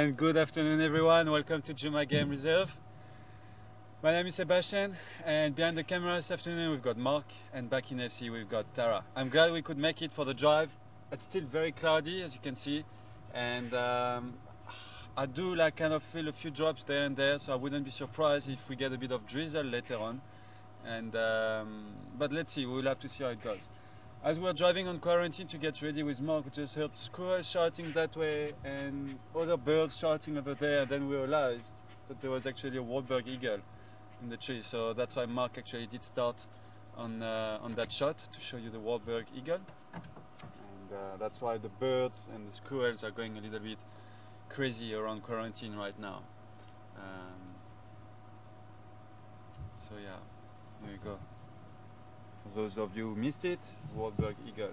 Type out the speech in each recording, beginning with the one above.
and good afternoon everyone. Welcome to Juma Game Reserve. My name is Sebastian, and behind the camera this afternoon we've got Mark, and back in FC we've got Tara. I'm glad we could make it for the drive. It's still very cloudy, as you can see, and I do kind of feel a few drops there and there, so I wouldn't be surprised if we get a bit of drizzle later on. And but let's see, we'll have to see how it goes. As we're driving on quarantine to get ready with Mark, we just heard squirrels shouting that way and other birds shouting over there, and then we realized that there was actually a Wahlberg eagle in the tree. So that's why Mark actually did start on that shot to show you the Wahlberg eagle. And that's why the birds and the squirrels are going a little bit crazy around quarantine right now. So yeah, here we go. For those of you who missed it, Wahlberg eagle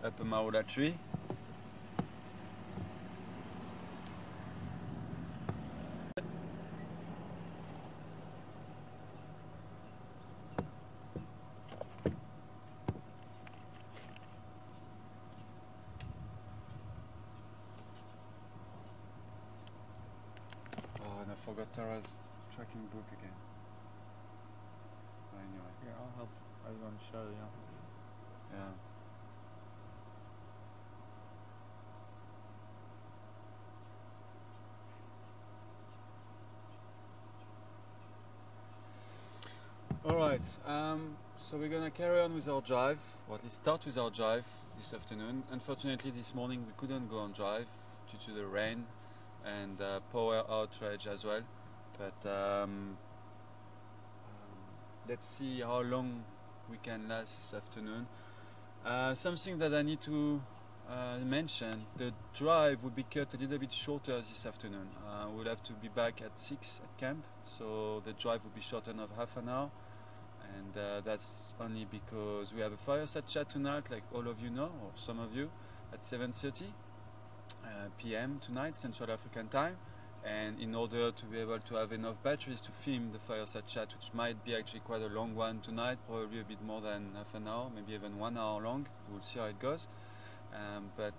up a Marula tree. Oh, and I forgot Tara's tracking book again. But anyway. Yeah, I'll help. I was going to show you. Yeah. Alright, so we're gonna carry on with our drive, or at least start with our drive this afternoon. Unfortunately this morning we couldn't go on drive due to the rain and power outage as well, but let's see how long we can last this afternoon. Something that I need to mention, the drive will be cut a little bit shorter this afternoon. We'll have to be back at 6 at camp, so the drive will be shortened of half an hour, and that's only because we have a Fireside chat tonight, like all of you know, or some of you, at 7:30 p.m. tonight, Central African time. And in order to be able to have enough batteries to film the Fireside chat, which might be actually quite a long one tonight, probably a bit more than half an hour, maybe even 1 hour long, we'll see how it goes. But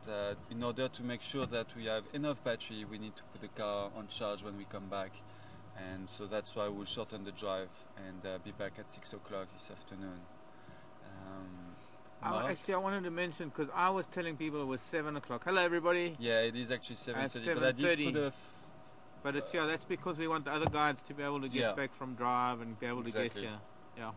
in order to make sure that we have enough battery, we need to put the car on charge when we come back. And so that's why we'll shorten the drive and be back at 6 o'clock this afternoon. Actually, I wanted to mention, because I was telling people it was 7 o'clock. Hello everybody. Yeah, it is actually 7:30, but I did put a... But it's, yeah, that's because we want the other guides to be able to get back from drive and be able to get here. Yeah.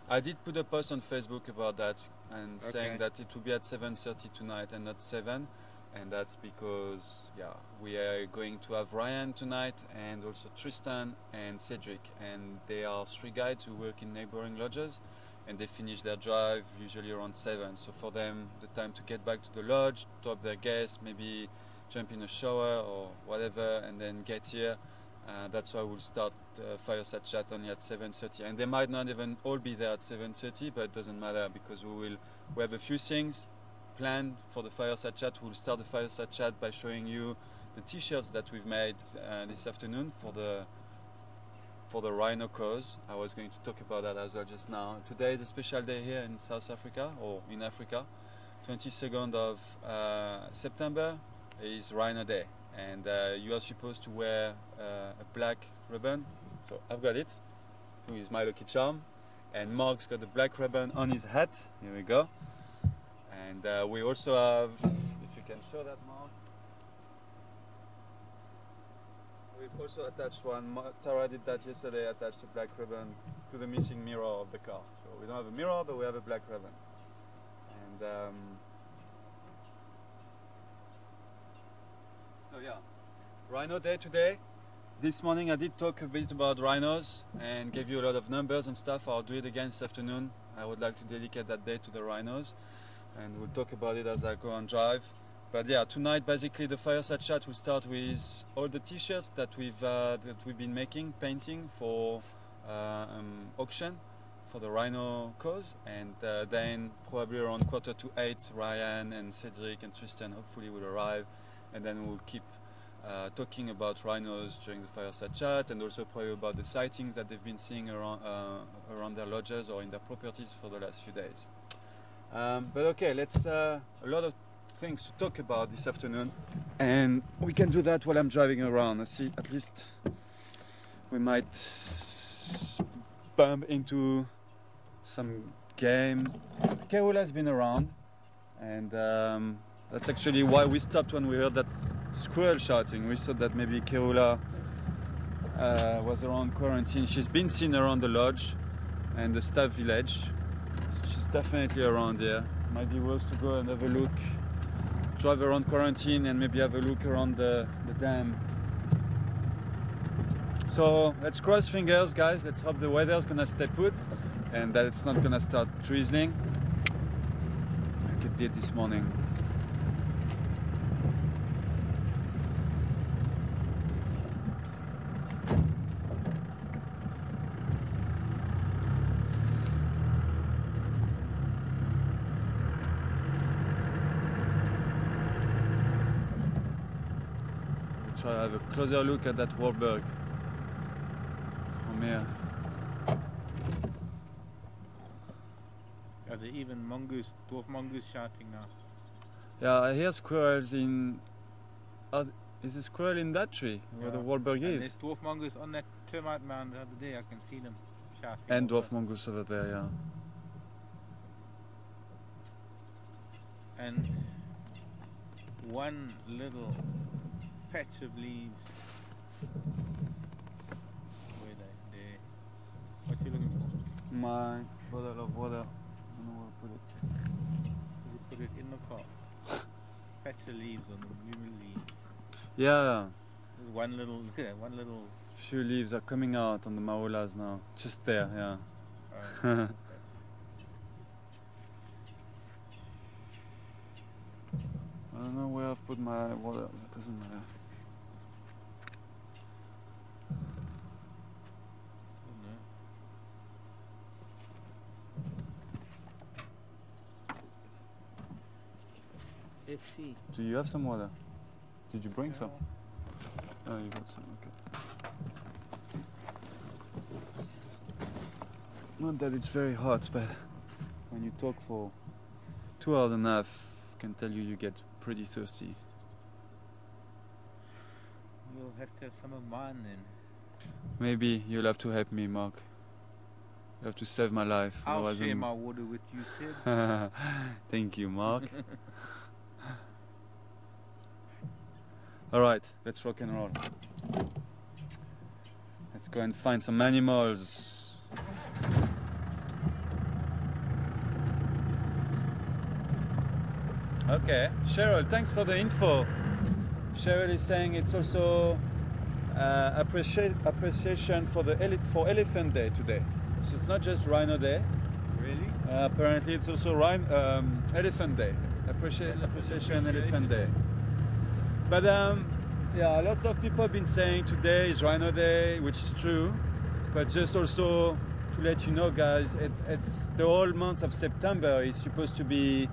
I did put a post on Facebook about that and saying that it will be at 7:30 tonight and not 7, and that's because we are going to have Ryan tonight and also Tristan and Cedric, and they are 3 guides who work in neighboring lodges, and they finish their drive usually around 7. So for them, the time to get back to the lodge, drop their guests, maybe jump in a shower or whatever, and then get here. That's why we'll start Fireside chat only at 7:30, and they might not even all be there at 7:30, but it doesn't matter because we have a few things planned for the Fireside chat. We'll start the Fireside chat by showing you the t-shirts that we've made this afternoon for the Rhino cause. I was going to talk about that as well just now. Today is a special day here in South Africa, or in Africa. 22nd of September is Rhino Day, and you are supposed to wear a black ribbon. So I've got it, who is my lucky charm, and Mark's got the black ribbon on his hat. Here we go. And we also have, if you can show that, Mark, we've also attached one. Tara did that yesterday, attached a black ribbon to the missing mirror of the car. So we don't have a mirror, but we have a black ribbon. And so yeah, Rhino Day today. This morning I did talk a bit about rhinos and gave you a lot of numbers and stuff. I'll do it again this afternoon. I would like to dedicate that day to the rhinos, and we'll talk about it as I go on drive. But yeah, tonight basically the Fireside chat will start with all the t-shirts that we've been making, painting for auction for the Rhino cause, and then probably around 7:45 Ryan and Cedric and Tristan hopefully will arrive, and then we'll keep talking about rhinos during the Fireside chat, and also probably about the sightings that they've been seeing around their lodges or in their properties for the last few days. But okay, let's a lot of things to talk about this afternoon, and we can do that while I'm driving around. I see at least we might bump into some game. Karula has been around, and that's actually why we stopped when we heard that squirrel shouting. We thought that maybe Karula was around quarantine. She's been seen around the lodge and the staff village, so she's definitely around here. Might be worth to go and have a look, drive around quarantine, and maybe have a look around the dam. So let's cross fingers, guys. Let's hope the weather's gonna stay put and that it's not gonna start drizzling like it did this morning. Try to have a closer look at that warbird from here. Are there even mongoose, dwarf mongoose shouting now? Yeah, I hear squirrels in... is a squirrel in that tree where the warbird is? There's dwarf mongoose on that termite mound the other day. I can see them shouting. And dwarf mongoose over there, yeah. And one little patch of leaves. Where they there? What you looking for? My bottle of water. I don't know where to put it. You put it in the car. Patch of leaves on the blooming leaf. Yeah. There's one little. Few leaves are coming out on the marulas now. Just there, yeah. I don't know where I've put my water. It doesn't matter. FC. Do you have some water? Did you bring some? Oh, you got some, okay. Not that it's very hot, but when you talk for 2 hours and a half, I can tell you get pretty thirsty. You'll have to have some of mine then. Maybe you'll have to help me, Mark. You have to save my life. I'll share my water with you, Sept. Thank you, Mark. Alright, let's rock and roll. Let's go and find some animals. Okay, Cheryl, thanks for the info. Cheryl is saying it's also appreciation for for Elephant Day today. So it's not just Rhino Day. Really? Apparently it's also Elephant Day. Appreciation Elephant Day. But yeah, lots of people have been saying today is Rhino Day, which is true. But just also to let you know, guys, it's the whole month of September is supposed to be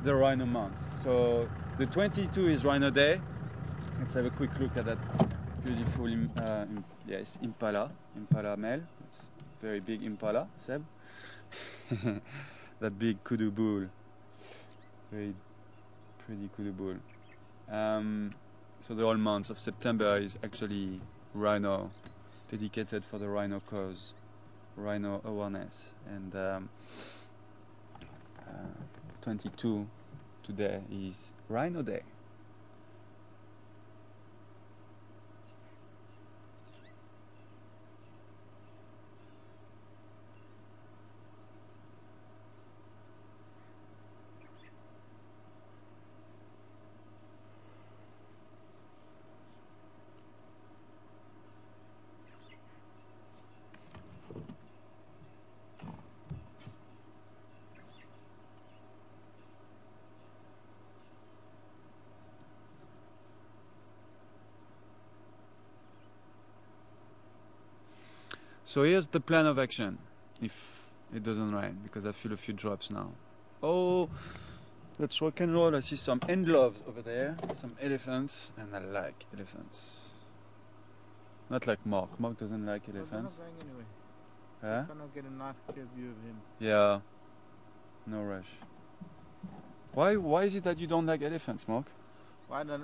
the Rhino month. So the 22 is Rhino Day. Let's have a quick look at that beautiful yes, Impala male. It's very big Impala, Seb. That big kudu bull. Very pretty kudu bull. So the whole month of September is actually Rhino, dedicated for the Rhino cause, Rhino awareness, and 22 today is Rhino Day. So here's the plan of action if it doesn't rain, because I feel a few drops now. Oh, let's rock and roll. I see some endloves over there, some elephants, and I like elephants. Not like Mark. Mark doesn't like elephants. We're not going anywhere. Huh? Just trying to get a nice clear view of him. Yeah, no rush. Why is it that you don't like elephants, Mark? Why don't?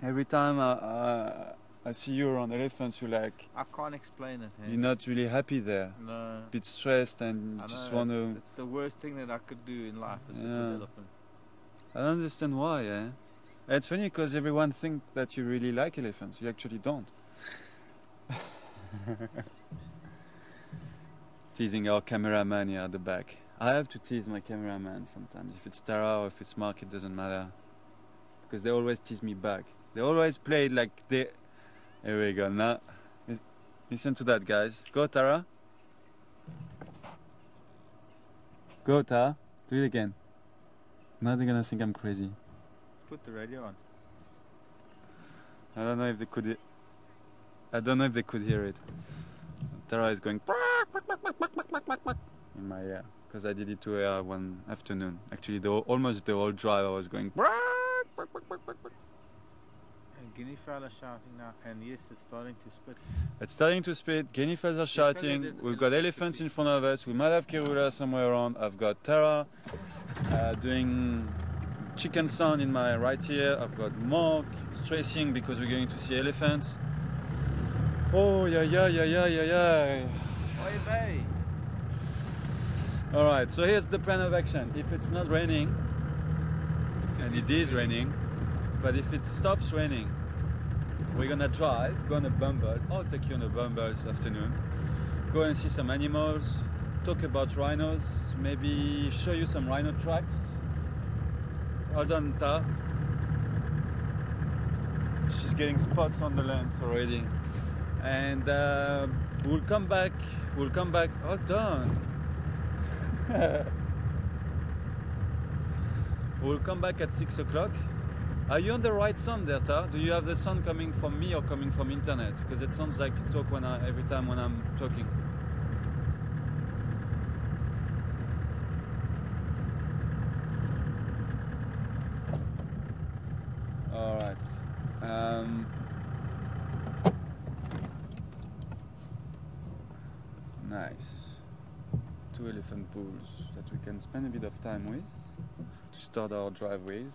Every time I see you around elephants, you're like... I can't explain it. You're not really happy there. No. A bit stressed and just want to... It's the worst thing that I could do in life is sit with elephants. I don't understand why, eh? It's funny because everyone thinks that you really like elephants. You actually don't. Teasing our cameraman here at the back. I have to tease my cameraman sometimes. If it's Tara or if it's Mark, it doesn't matter. Because they always tease me back. They always play it like they... Here we go, now. Listen to that, guys. Go, Tara. Go, Tara. Do it again. Now they're gonna think I'm crazy. Put the radio on. I don't know if they could... I don't know if they could hear it. Tara is going... in my ear. Because I did it to her one afternoon. Actually, almost the whole drive I was going... And guinea fowl are shouting now, and yes, it's starting to spit. It's starting to spit. Guinea fowls are shouting. We've got elephants in front of us. We might have Karula somewhere around. I've got Tara doing chicken sound in my right ear. I've got Mark stressing because we're going to see elephants. Oh yeah. Oi, bae. All right. So here's the plan of action. If it's not raining, and it is raining. But if it stops raining, we're gonna drive, go on a bumble. I'll take you on a bumble this afternoon. Go and see some animals, talk about rhinos, maybe show you some rhino tracks. Hold on, Ta. She's getting spots on the lens already. And we'll come back. Hold on. We'll come back at 6 o'clock. Are you on the right sound there, Ta? Do you have the sound coming from me or coming from internet? Because it sounds like you talk every time when I'm talking. All right. Nice. 2 elephant pools that we can spend a bit of time with to start our drive with.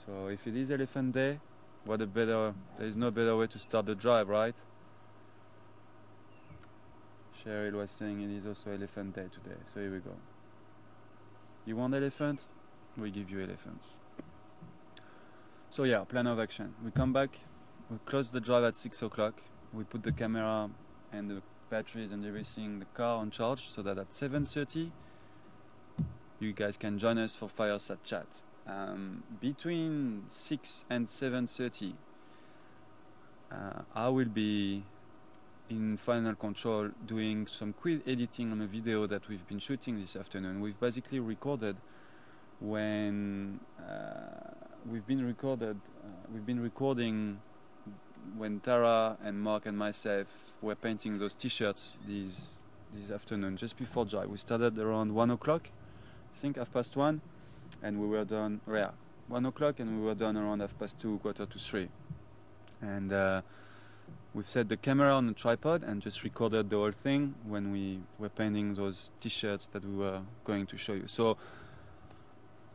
So if it is elephant day, there is no better way to start the drive, right? Cheryl was saying it is also elephant day today, so here we go. You want elephant? We give you elephants. So yeah, plan of action. We come back, we close the drive at 6 o'clock, we put the camera and the batteries and everything, the car on charge, so that at 7:30 you guys can join us for Fireside chat. Between 6 and 7:30 I will be in final control doing some quick editing on a video that we've been shooting this afternoon. We've basically recorded when we've been recording when Tara and Mark and myself were painting those t-shirts this afternoon, just before drive. We started around 1 o'clock, I think 1:30, and we were done 1 o'clock, and we were done around 2:30, 2:45. And we've set the camera on a tripod and just recorded the whole thing when we were painting those t-shirts that we were going to show you. So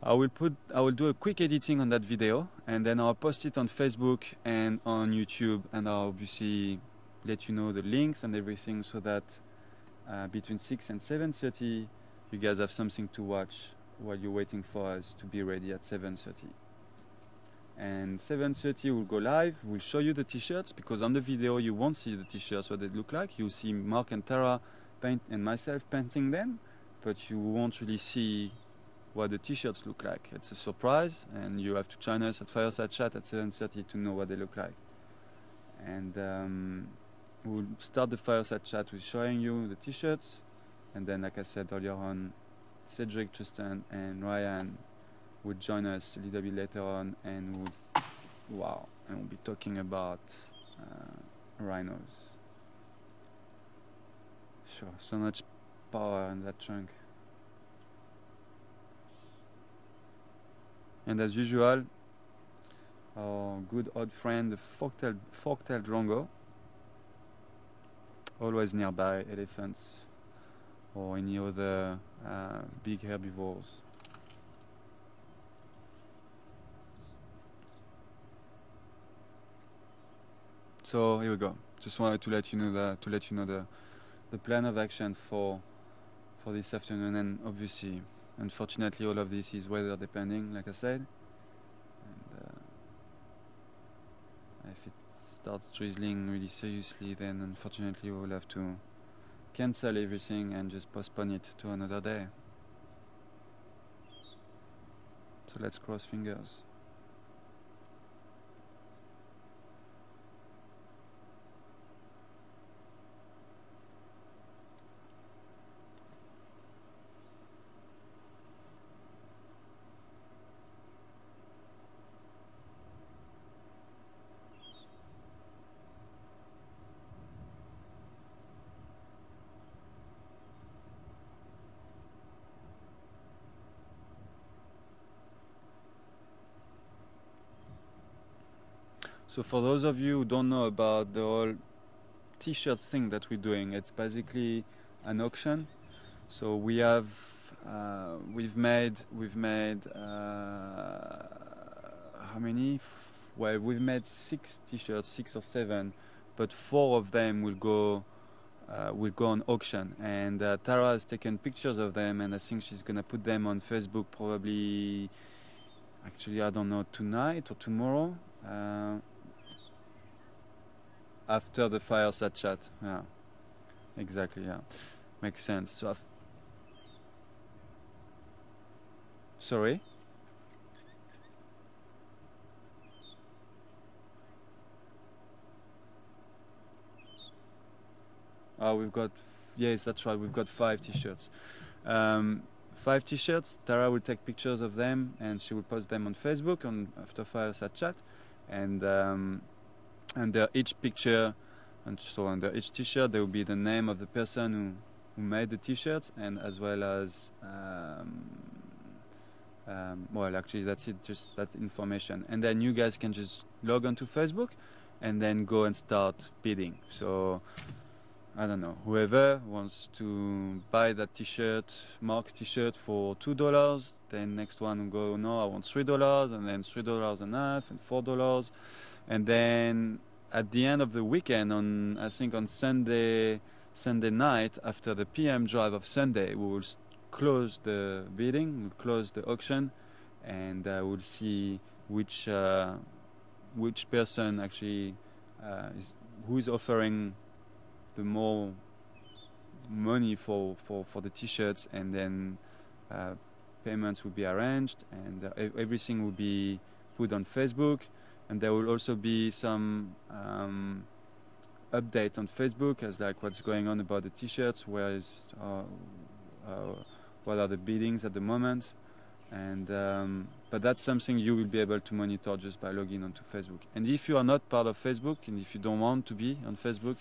I will do a quick editing on that video, and then I'll post it on Facebook and on YouTube, and I'll obviously let you know the links and everything, so that between 6 and 7:30 you guys have something to watch while you're waiting for us to be ready at 7:30. And 7:30 we'll go live, we'll show you the t-shirts, because on the video you won't see the t-shirts, what they look like. You'll see Mark and Tara paint and myself painting them, but you won't really see what the t-shirts look like. It's a surprise, and you have to join us at Fireside Chat at 7:30 to know what they look like. And we'll start the Fireside Chat with showing you the t-shirts, and then, like I said earlier on, Cedric, Tristan and Ryan will join us a little bit later on, and we'll be talking about rhinos. Sure, so much power in that trunk. And as usual, our good old friend, the fork-tailed drongo, always nearby elephants or any other big herbivores. So here we go. Just wanted to let you know the plan of action for this afternoon, and obviously, unfortunately, all of this is weather depending, like I said. And if it starts drizzling really seriously, then unfortunately we'll have to cancel everything and just postpone it to another day. So let's cross fingers. So for those of you who don't know about the whole t-shirt thing that we're doing, it's basically an auction. So we have we've made how many? Well, we've made 6 t-shirts, 6 or 7, but 4 of them will go on auction. And Tara has taken pictures of them, and I think she's gonna put them on Facebook probably. Actually, I don't know, tonight or tomorrow. After the Fireside chat, yeah, exactly, yeah, makes sense. So, sorry. We've got, yes, that's right. We've got 5 t-shirts. 5 t-shirts. Tara will take pictures of them and she will post them on Facebook after Fireside chat, and under each picture, and so under each t-shirt there will be the name of the person who made the t-shirts, and as well as well, actually that's it, just that information, and then you guys can just log on to Facebook and then go and start bidding. So I don't know, whoever wants to buy that t-shirt, Mark's t-shirt for $2, then next one will go, no, I want $3, and then $3.50 and $4. And then at the end of the weekend, I think on Sunday night, after the PM drive of Sunday, we will close the bidding, we'll close the auction, and we'll see which person actually who's offering the more money for the t-shirts, and then payments will be arranged, and everything will be put on Facebook. And there will also be some update on Facebook as like what's going on about the t-shirts, what are the biddings at the moment, and but that's something you will be able to monitor just by logging onto Facebook. And if you are not part of Facebook, and if you don't want to be on Facebook,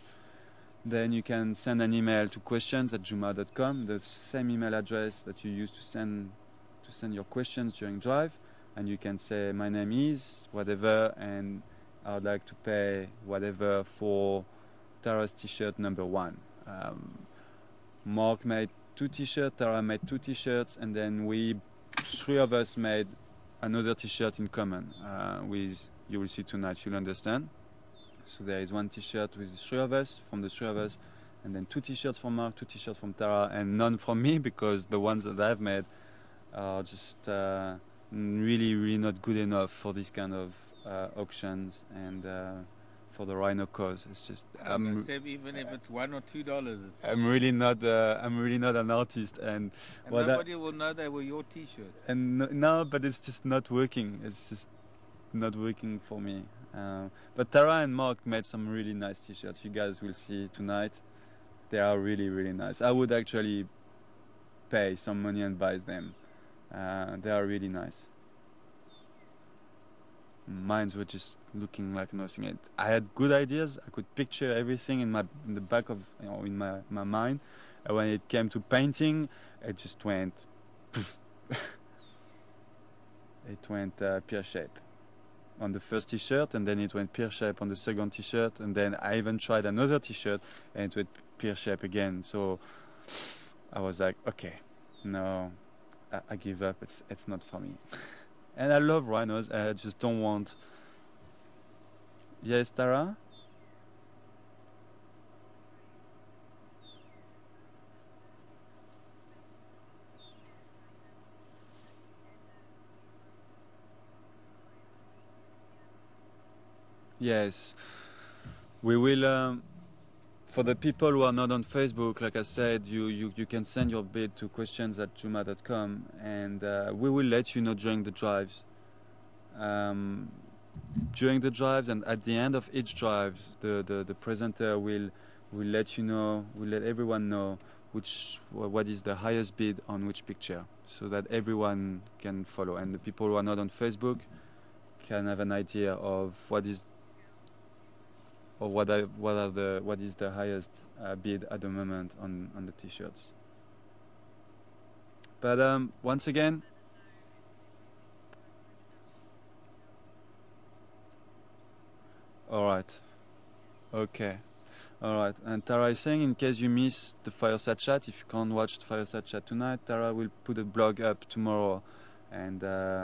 then you can send an email to questions@juma.com, the same email address that you use to send your questions during Drive. And you can say, my name is whatever, and I would like to pay whatever for Tara's t-shirt number 1. Mark made 2 t-shirts, Tara made 2 t-shirts, and then 3 of us made another t-shirt in common. You will see tonight, you'll understand. So there is 1 t-shirt with the 3 of us, from the 3 of us, and then 2 t-shirts from Mark, 2 t-shirts from Tara, and none from me, because the ones that I've made are just really not good enough for this kind of auctions and for the Rhino cause. It's just even if it's $1 or $2, I'm really not an artist, and nobody will know they were your t-shirts. And no, but it's just not working. It's just not working for me. But Tara and Mark made some really nice t-shirts. You guys will see tonight. They are really nice. I would actually pay some money and buy them. They are really nice. Mines were just looking like nothing. I had good ideas. I could picture everything in the back of, in my mind. And when it came to painting, it just went pear shape on the first t-shirt, and then it went pear shape on the second t-shirt, and then I even tried another t-shirt and it went pear shape again. So I was like, okay, no, I give up. It's not for me. And I love rhinos. I just don't want. Yes, Tara? Yes. We will, for the people who are not on Facebook, like I said, you can send your bid to questions@juma.com, and we will let you know during the drives. During the drives and at the end of each drive, the presenter will let you know, will let everyone know what is the highest bid on which picture, so that everyone can follow, and the people who are not on Facebook can have an idea of what is the highest bid at the moment on the t-shirts. But once again, all right, okay, all right. And Tara is saying, in case you miss the Fireside chat, if you can't watch the Fireside chat tonight, Tara will put a blog up tomorrow, and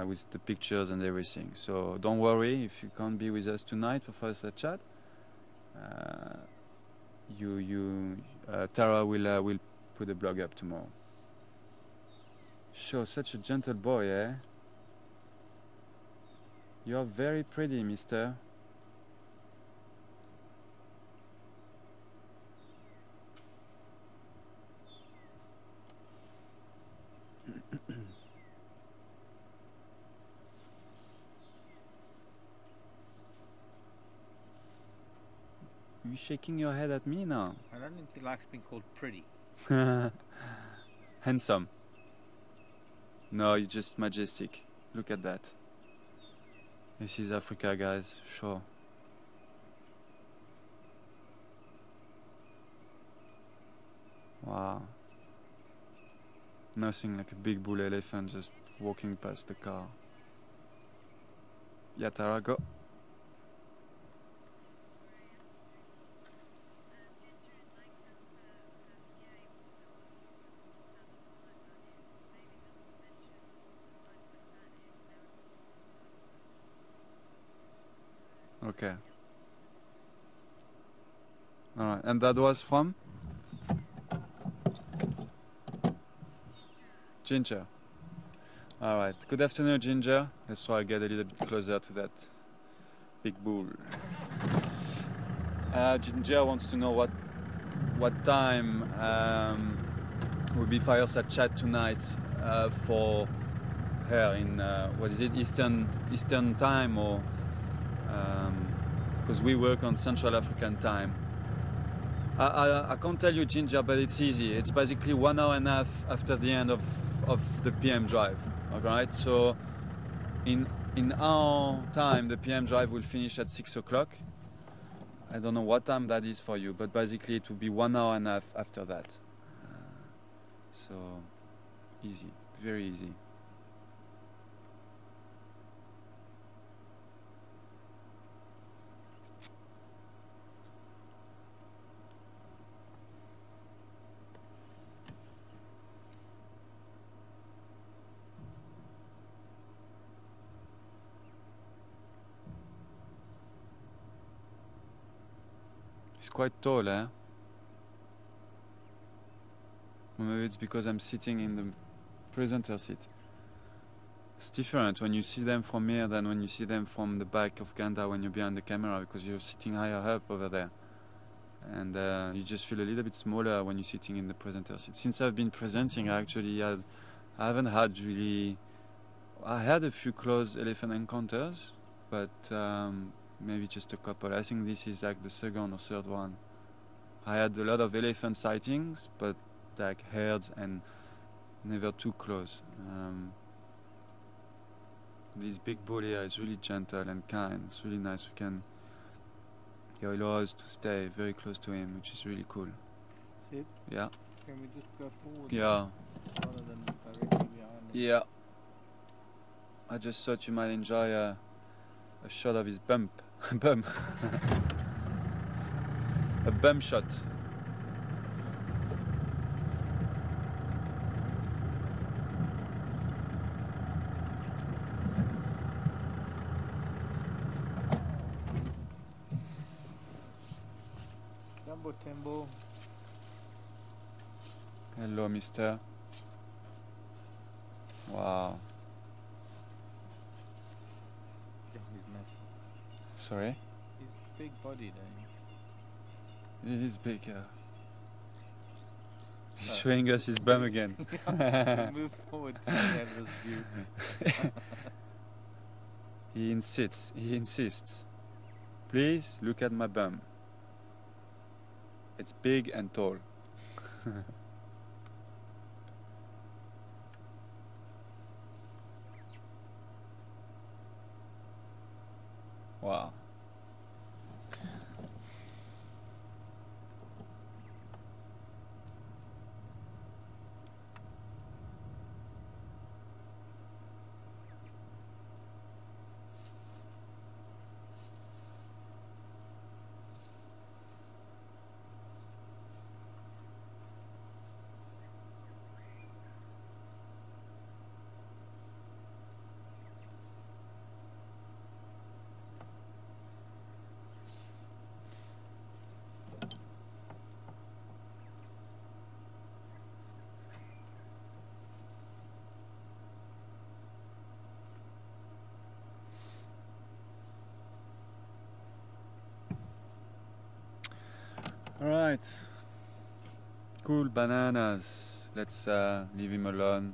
with the pictures and everything. So don't worry if you can't be with us tonight for Fireside chat. Tara will put a blog up tomorrow. Sure, such a gentle boy, eh? You're very pretty, mister. You shaking your head at me now? I don't think he likes being called pretty. Handsome. No, you're just majestic. Look at that. This is Africa, guys. Sure. Wow. Nothing like a big bull elephant just walking past the car. Yeah, Tara, go. Okay. All right, and that was from Ginger. All right. Good afternoon, Ginger. Let's try to get a little bit closer to that big bull. Ginger wants to know what time will be Fireside chat tonight for her in what is it, Eastern time, or because we work on Central African time. I can't tell you, Ginger, but it's easy. It's basically 1 hour and a half after the end of the PM drive. All right, so in our time, the PM drive will finish at 6 o'clock. I don't know what time that is for you, but basically it will be 1 hour and a half after that. So easy, very easy. It's quite tall, eh? Or maybe it's because I'm sitting in the presenter seat. It's different when you see them from here than when you see them from the back of Ganda when you're behind the camera, because you're sitting higher up over there. And you just feel a little bit smaller when you're sitting in the presenter seat. Since I've been presenting, I haven't had really... I had a few close elephant encounters, but maybe just a couple. I think this is like the second or third one. I had a lot of elephant sightings, but like herds and never too close. This big bull here is really gentle and kind. It's really nice. He allows us to stay very close to him, which is really cool. Sept? Yeah. Can we just go forward? Yeah. Rather than directly behind him? Yeah. I just thought you might enjoy a shot of his bump. Bum. A bum shot. Tembo, Tembo. Hello, mister. Wow. Yeah, he's massive. Sorry? He's big bodied, He's big, He's showing us his bum again. Move forward to have this view. He insists. Please look at my bum. It's big and tall. Wow. Alright. Cool bananas. Let's leave him alone.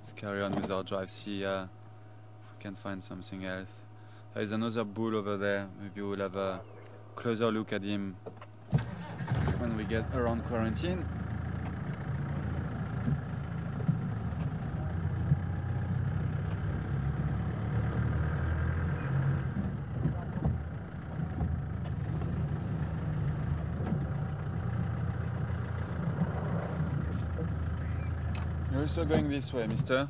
Let's carry on with our drive, see if we can find something else. There's another bull over there. Maybe we'll have a closer look at him when we get around quarantine. You're also going this way, mister.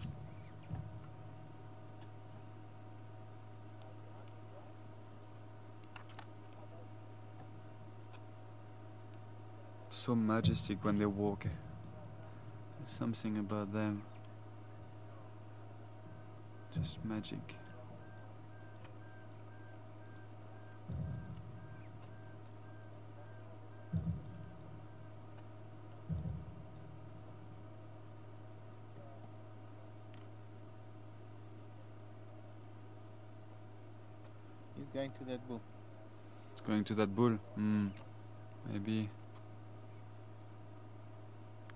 So majestic when they walk. There's something about them. Just magic. He's going to that bull. It's going to that bull. Maybe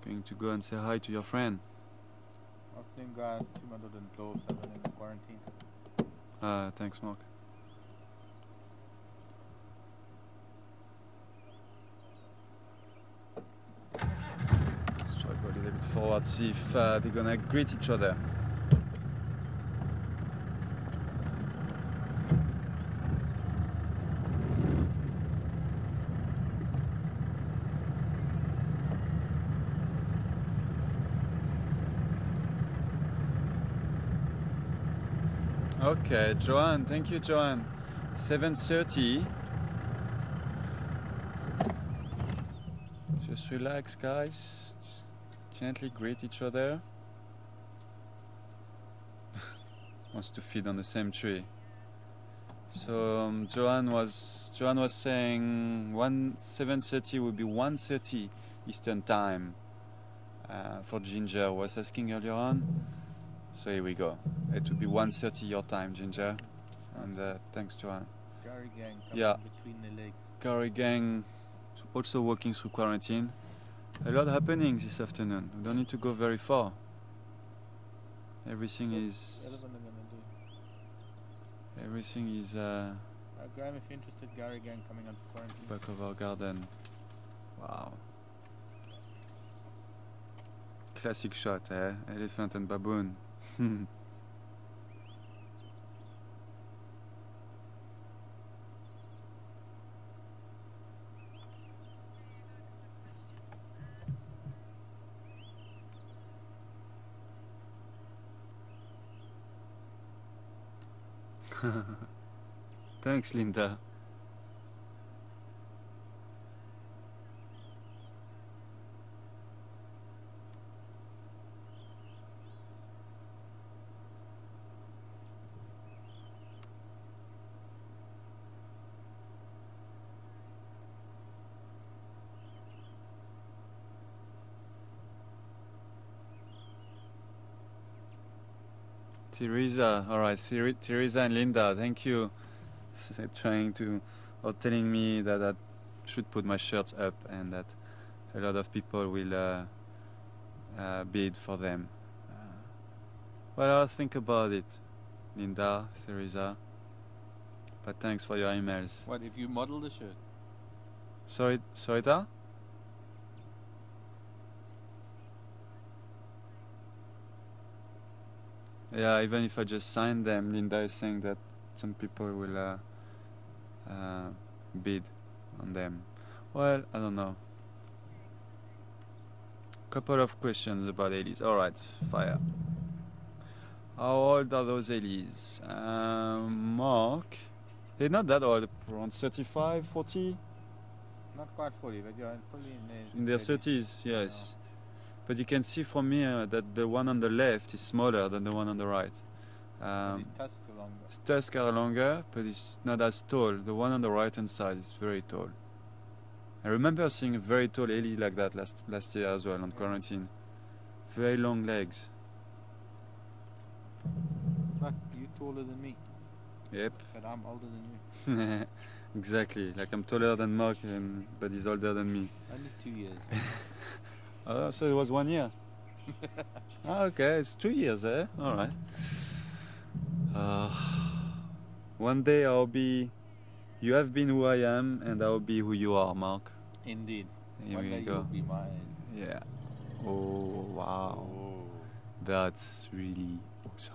going to go and say hi to your friend. Afternoon, guys. 212 7 in the quarantine. Thanks, Mark. Let's try to go a little bit forward, see if they're gonna greet each other. Okay, Joanne, thank you, Joanne. 7:30. Just relax, guys. Just gently greet each other. Wants to feed on the same tree. So Joanne was saying 7:30 would be 1:30 Eastern time for Ginger. Was asking earlier on. So here we go. It would be 1:30 your time, Ginger. And thanks, Joanne. Gary gang coming between the legs. Gary gang also walking through quarantine. A lot happening this afternoon. We don't need to go very far. Everything is. Everything is. Graham, if you're interested, Gary gang coming onto quarantine. Back of our garden. Wow. Classic shot, eh? Elephant and baboon. Thanks, Linda. Teresa, all right, Teresa and Linda, thank you. Trying to, or telling me that I should put my shirts up and that a lot of people will bid for them. Well, I'll think about it, Linda, Teresa. But thanks for your emails. What if you model the shirt? Sorry, da? Yeah, even if I just sign them, Linda is saying that some people will bid on them. Well, I don't know. Couple of questions about Elise. Alright, fire. How old are those Elise? Mark? They're not that old, around 35, 40? Not quite 40, but you're probably in their 30s, yes. But you can see from here that the one on the left is smaller than the one on the right. His tusks are longer. His tusks are longer, but it's not as tall. The one on the right hand side is very tall. I remember seeing a very tall Ellie like that last year as well on quarantine. Very long legs. Like you're taller than me. Yep. But I'm older than you. Exactly. Like I'm taller than Mark, but he's older than me. Only 2 years. Oh, so it was 1 year. Okay, it's 2 years, eh? All right. One day I'll be. You have been who I am, and I'll be who you are, Mark. Indeed. Here One we day go. you'll be mine. Yeah. Oh wow. Oh. That's really awesome.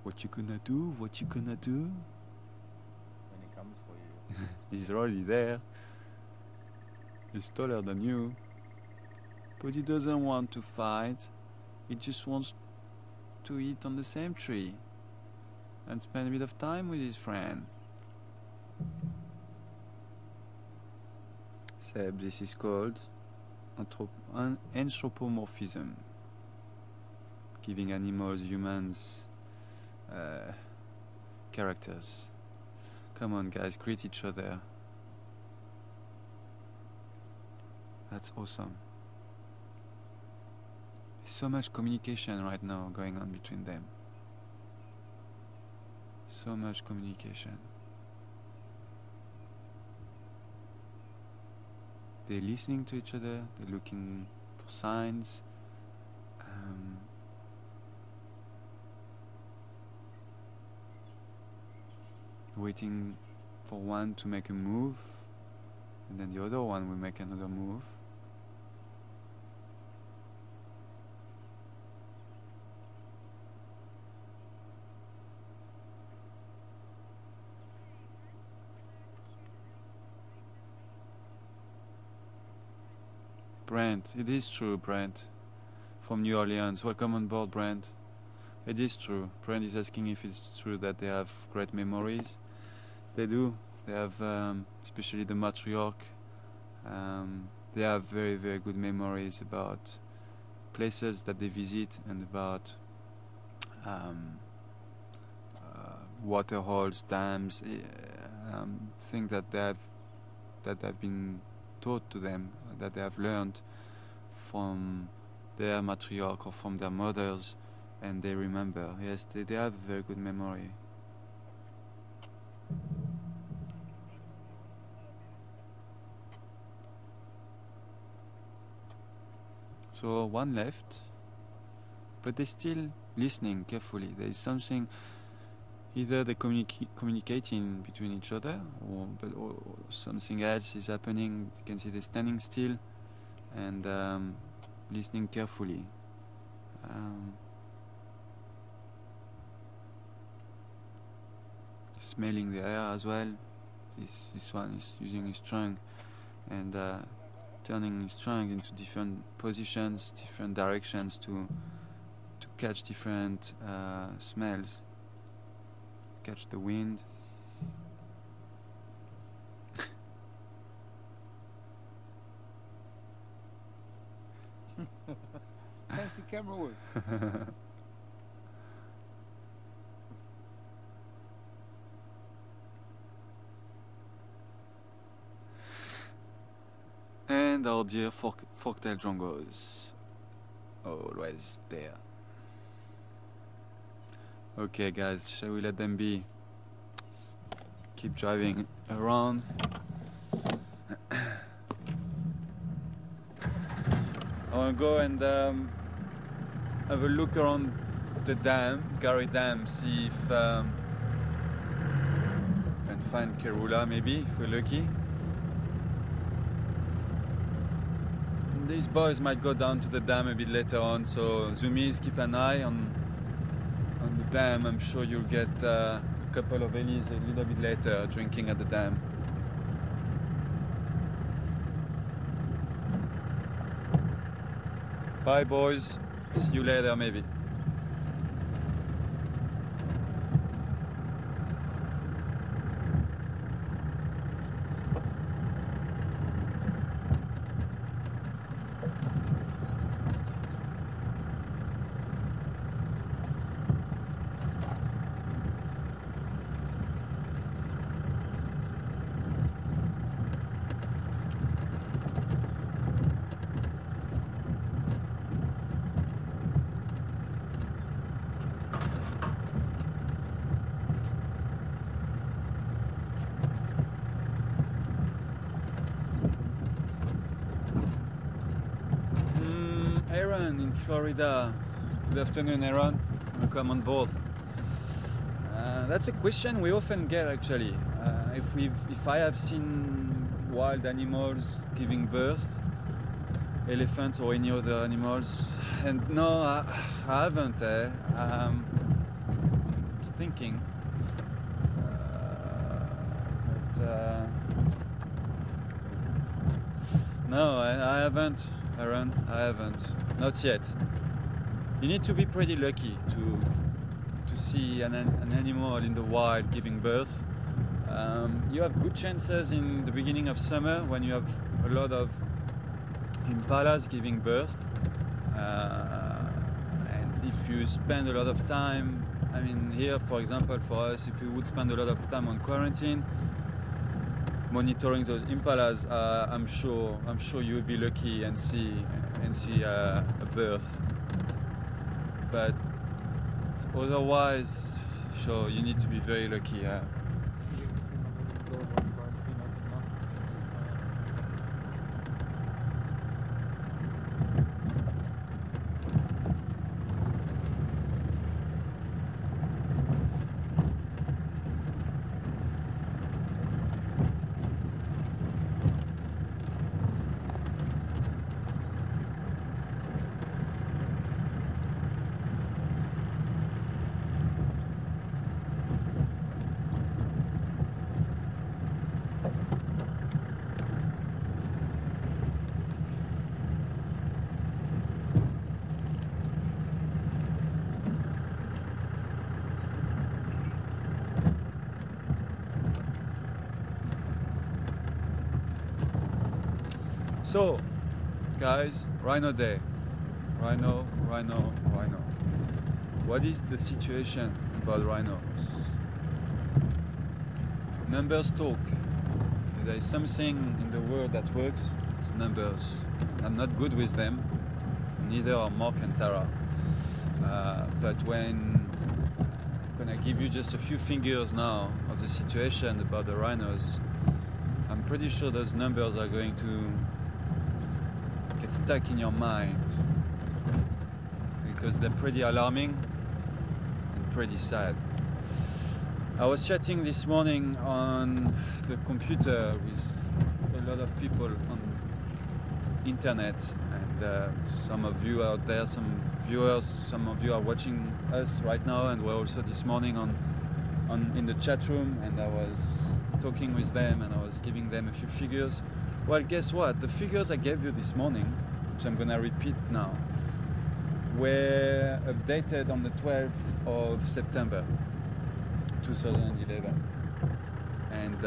What you gonna do? What you gonna do? When he comes for you. He's already there. He's taller than you. But he doesn't want to fight. He just wants to eat on the same tree and spend a bit of time with his friend. Sept, this is called anthropomorphism. Giving animals, humans, characters. Come on guys, greet each other. That's awesome. There's so much communication right now going on between them. So much communication. They're listening to each other, they're looking for signs. Waiting for one to make a move, and then the other one will make another move. Brent, it is true, Brent, from New Orleans. Welcome on board, Brent. It is true. Brent is asking if it's true that they have great memories. They do. They have, especially the matriarch. They have very, very good memories about places that they visit and about waterholes, dams, things that have been taught to them, that they have learned from their matriarch or from their mothers, and they remember. Yes, they have a very good memory. So one left, but they're still listening carefully. There is something, either they're communicating between each other, or something else is happening. You can see they're standing still and listening carefully. Smelling the air as well. This one is using his trunk and turning his trunk into different positions, different directions to catch different smells, catch the wind. Fancy camera work. And our dear forktail jongos, always there. Okay guys, shall we let them be? Let's keep driving around. I want to go and have a look around the dam, Gary Dam, see if I can find Karula maybe, if we're lucky. These boys might go down to the dam a bit later on, so zoomies, keep an eye on the dam. I'm sure you'll get a couple of Ellies a little bit later drinking at the dam. Bye boys, see you later maybe. Aaron in Florida. Good afternoon, Aaron. Welcome on board. That's a question we often get actually. If I have seen wild animals giving birth, elephants or any other animals, and no, I haven't. Thinking. No, I haven't. Aaron, I haven't. Not yet. You need to be pretty lucky to see an animal in the wild giving birth. You have good chances in the beginning of summer when you have a lot of impalas giving birth. And if you spend a lot of time, I mean here for example for us, if we would spend a lot of time on quarantine, monitoring those impalas, I'm sure you will be lucky and see a birth. But otherwise, sure, you need to be very lucky. So, guys, Rhino Day. Rhino. What is the situation about rhinos? Numbers talk. If there is something in the world that works, it's numbers. I'm not good with them, neither are Mark and Tara. But when I'm gonna give you just a few figures now of the situation about the rhinos, I'm pretty sure those numbers are going to get stuck in your mind because they're pretty alarming and pretty sad. I was chatting this morning on the computer with a lot of people on internet, and some of you out there, some viewers, some of you are watching us right now, and we're also this morning in the chat room, and I was talking with them and I was giving them a few figures. Well, guess what? The figures I gave you this morning, which I'm gonna repeat now, were updated on the 12th of September 2011. And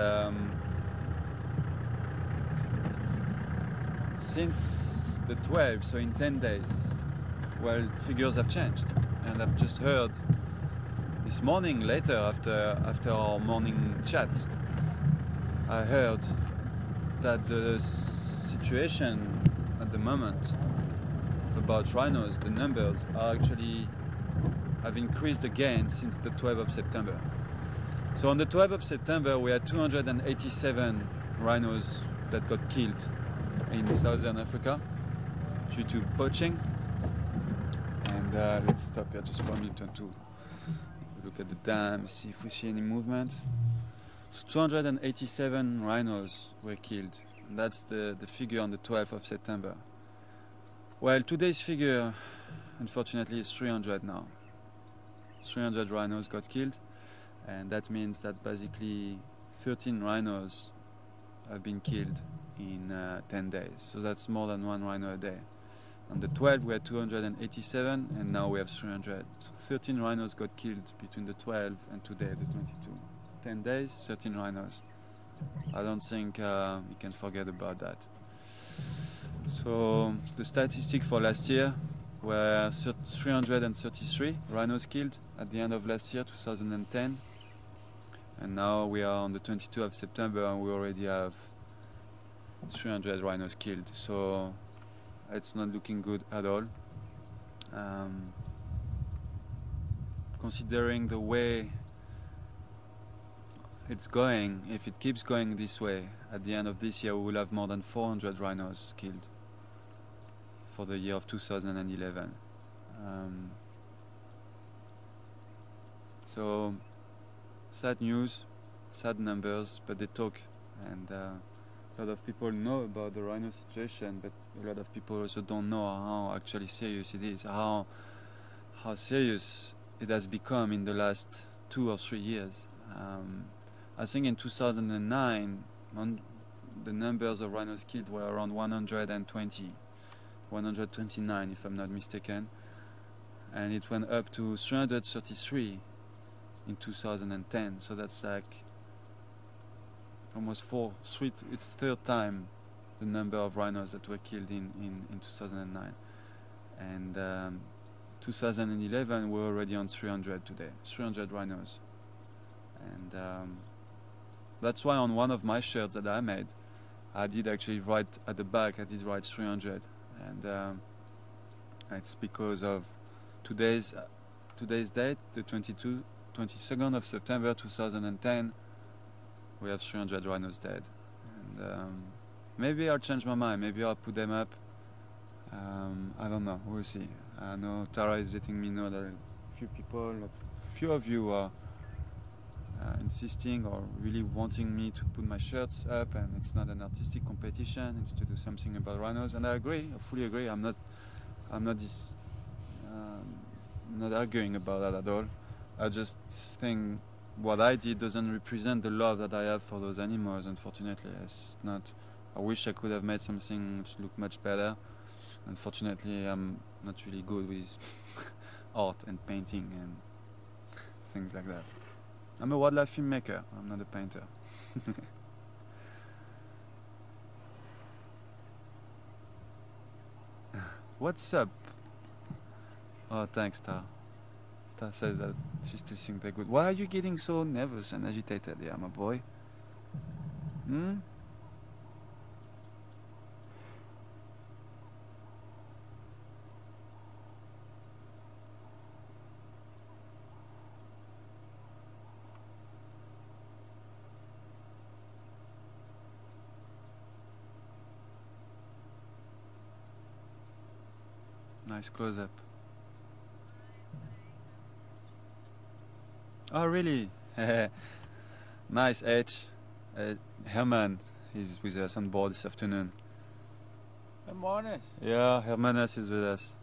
since the 12th, so in 10 days, well, figures have changed. And I've just heard this morning, later, after our morning chat, I heard that the situation at the moment about rhinos, the numbers are actually have increased again since the 12th of September. So on the 12th of September, we had 287 rhinos that got killed in southern Africa due to poaching. And let's stop here just for a minute to look at the dam, see if we see any movement. So 287 rhinos were killed. And that's the figure on the 12th of September. Well, today's figure, unfortunately, is 300 now. 300 rhinos got killed, and that means that basically 13 rhinos have been killed in 10 days. So that's more than one rhino a day. On the 12th we had 287, and now we have 300. So 13 rhinos got killed between the 12th and today, the 22. 10 days, 13 rhinos. I don't think you can forget about that. So the statistic for last year were 333 rhinos killed at the end of last year, 2010. And now we are on the 22nd of September and we already have 300 rhinos killed. So it's not looking good at all. Considering the way it's going, if it keeps going this way, at the end of this year we will have more than 400 rhinos killed for the year of 2011. So sad news, sad numbers, but they talk, and a lot of people know about the rhino situation, but a lot of people also don't know how actually serious it is, how serious it has become in the last 2 or 3 years. I think in 2009 the numbers of rhinos killed were around 120, 129 if I'm not mistaken, and it went up to 333 in 2010. So that's like almost it's third time the number of rhinos that were killed in 2009. And 2011 we're already on 300 today, 300 rhinos. And that's why on one of my shirts that I made, I did actually write at the back, I did write 300. And it's because of today's date, the 22nd of September 2010, we have 300 rhinos dead. And maybe I'll change my mind, maybe I'll put them up. I don't know, we'll see. I know Tara is letting me know that a few of you are insisting or really wanting me to put my shirts up, and it's not an artistic competition, it's to do something about rhinos, and I agree, I fully agree. I'm not arguing about that at all. I just think what I did doesn't represent the love that I have for those animals, unfortunately. It's not. I wish I could have made something which looked much better. Unfortunately, I'm not really good with art and painting and things like that. I'm a wildlife filmmaker, I'm not a painter. What's up? Oh, thanks, Ta. Ta says that she still thinks they're good. Why are you getting so nervous and agitated? Yeah, my boy. Nice close-up. Oh, really? Nice, H. Herman is with us on board this afternoon. Hermanus. Yeah, Hermanus is with us.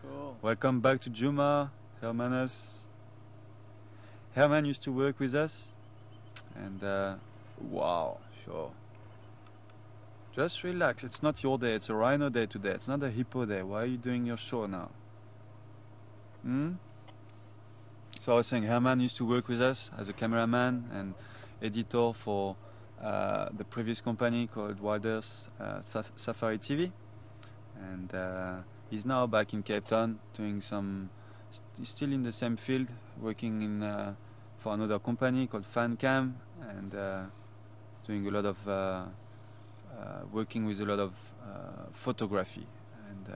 Cool. Welcome back to Juma, Hermanus. Herman used to work with us, and wow, sure. Just relax, it's not your day, it's a rhino day today, it's not a hippo day. Why are you doing your show now? So I was saying, Herman used to work with us as a cameraman and editor for the previous company called Wilders Safari TV. And he's now back in Cape Town doing he's still in the same field, working in for another company called FanCam, and doing a lot of working with a lot of photography, and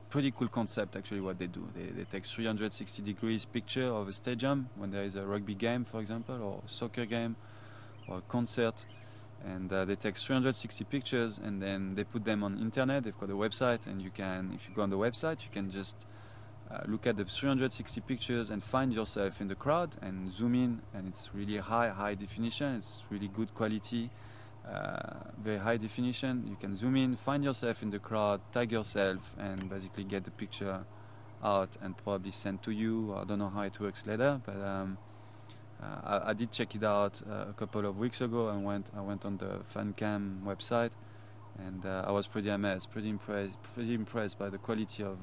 pretty cool concept actually what they do. They take 360 degrees picture of a stadium when there is a rugby game, for example, or a soccer game or a concert, and they take 360 pictures and then they put them on internet. They've got a website, and you can, if you go on the website, you can just look at the 360 pictures and find yourself in the crowd and zoom in, and it's really high definition. It's really good quality, very high definition. You can zoom in, find yourself in the crowd, tag yourself, and basically get the picture out and probably sent to you. I don't know how it works later, but I did check it out a couple of weeks ago. I went on the FanCam website, and I was pretty amazed, pretty impressed by the quality of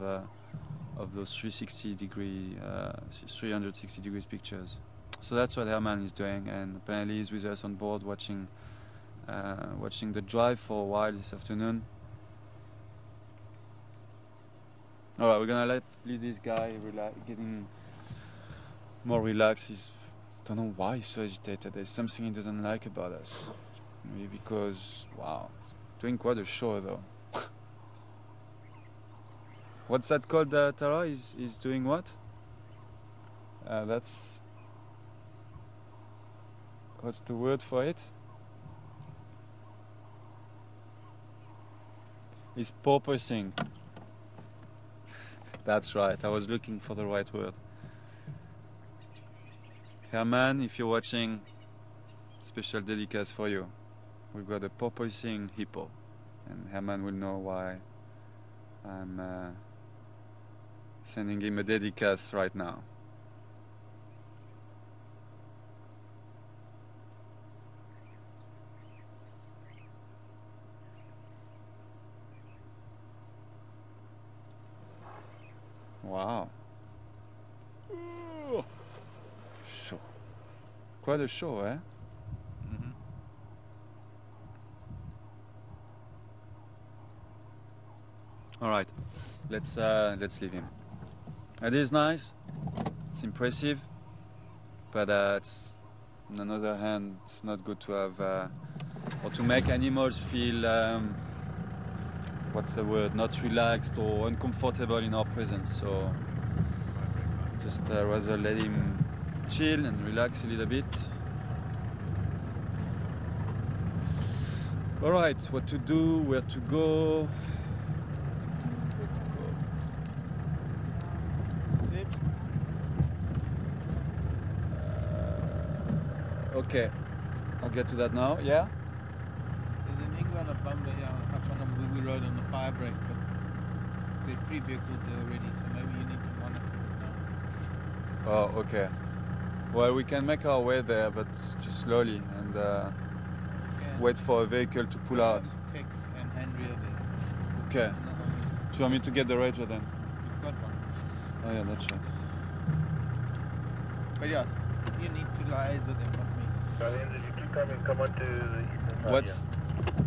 those 360 degrees pictures. So that's what Herman is doing, and apparently he's with us on board watching the drive for a while this afternoon. All right, we're gonna leave this guy getting more relaxed. Don't know why he's so agitated. There's something he doesn't like about us. Maybe because, wow, doing quite a show though. What's that called, Tara? He's doing what? What's the word for it? He's porpoising. That's right, I was looking for the right word. Herman, if you're watching, special dédicace for you. We've got a porpoising hippo, and Herman will know why I'm sending him a dédicace right now. Wow. Ooh. Show. Quite a show, eh? Mm-hmm. All right, let's leave him. It is nice. It's impressive, but it's, on another hand, it's not good to have or to make animals feel what's the word? Not relaxed or uncomfortable in our presence. So just rather let him chill and relax a little bit. All right, what to do? Where to go? Okay, I'll get to that now. Yeah. There's an iguana bumper here up on Mvubu Road on the fire break, but there's 3 vehicles there already, so maybe you need to monitor it now. Oh, okay. Well, we can make our way there, but just slowly, and wait for a vehicle to pull out. Tex and Henry are there. Okay. Do you want me to get the Ranger then? You've got one. Oh yeah, that's right. But yeah, you need to liaise with them, not me. Come on to the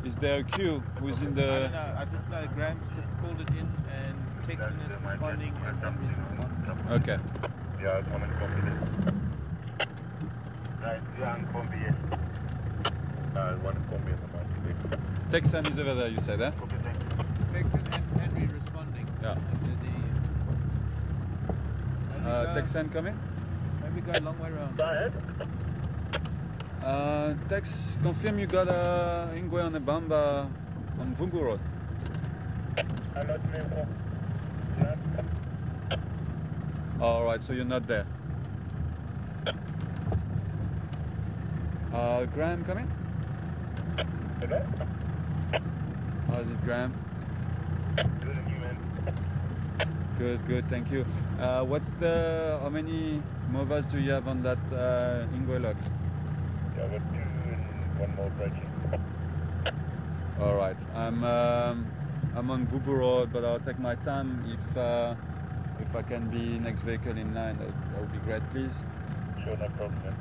Is there a queue? Who's in the... I don't know, I just know Graham just called it in and Texan is responding and Henry's responding. Okay. Yeah, I'm in combi. Right, yeah, I'm combi, yes. One combi at the moment. Texan is over there, you said, eh? Texan and Henry responding. Yeah. Texan coming? Maybe go a long way around. Go ahead. Tex, confirm you got a Ingwe on the Bamba on Vumbu Road. I'm not there. Alright, so you're not there. Graham coming? Hello? How's it, Graham? Good, and you, man? Good, thank you. How many movers do you have on that Ingwe lock? Yeah, I've got 2 and 1 more approaching. Alright, I'm on Vubu Road, but I'll take my time. If I can be next vehicle in line, that would be great, please. Sure, no problem, man.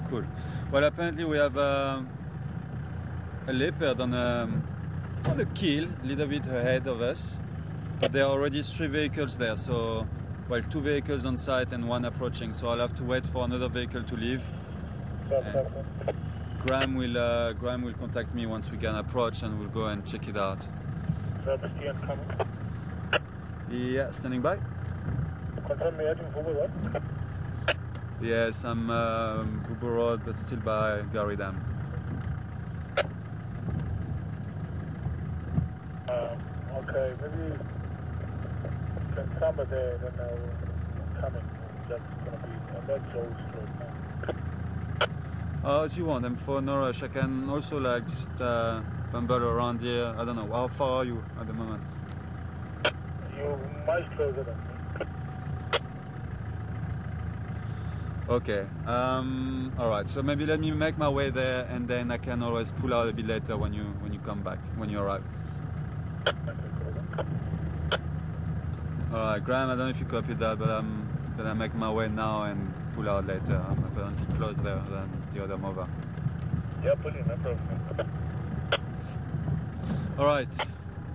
Cool. Well, apparently we have a leopard on a kill, a little bit ahead of us, but there are already 3 vehicles there, so, well, 2 vehicles on site and 1 approaching, so I'll have to wait for another vehicle to leave. Graham will contact me once we can approach, and we'll go and check it out. Sebastian coming. Yeah, standing by. Confirm me heading for what? Yes, I'm Vubo Road, but still by Gary Dam. Okay, maybe you can come there, then I'm coming. That's gonna be that's all straight now. As you want, I'm for no rush. I can also like just bumble around here. I don't know, how far are you at the moment? You're much closer than me. Okay, alright, so maybe let me make my way there and then I can always pull out a bit later when you come back, when you arrive. Alright, Graham, I don't know if you copied that, but I'm gonna make my way now and pull out later. I'm apparently closer there than the other mover. Yeah, pull in, no problem. Alright,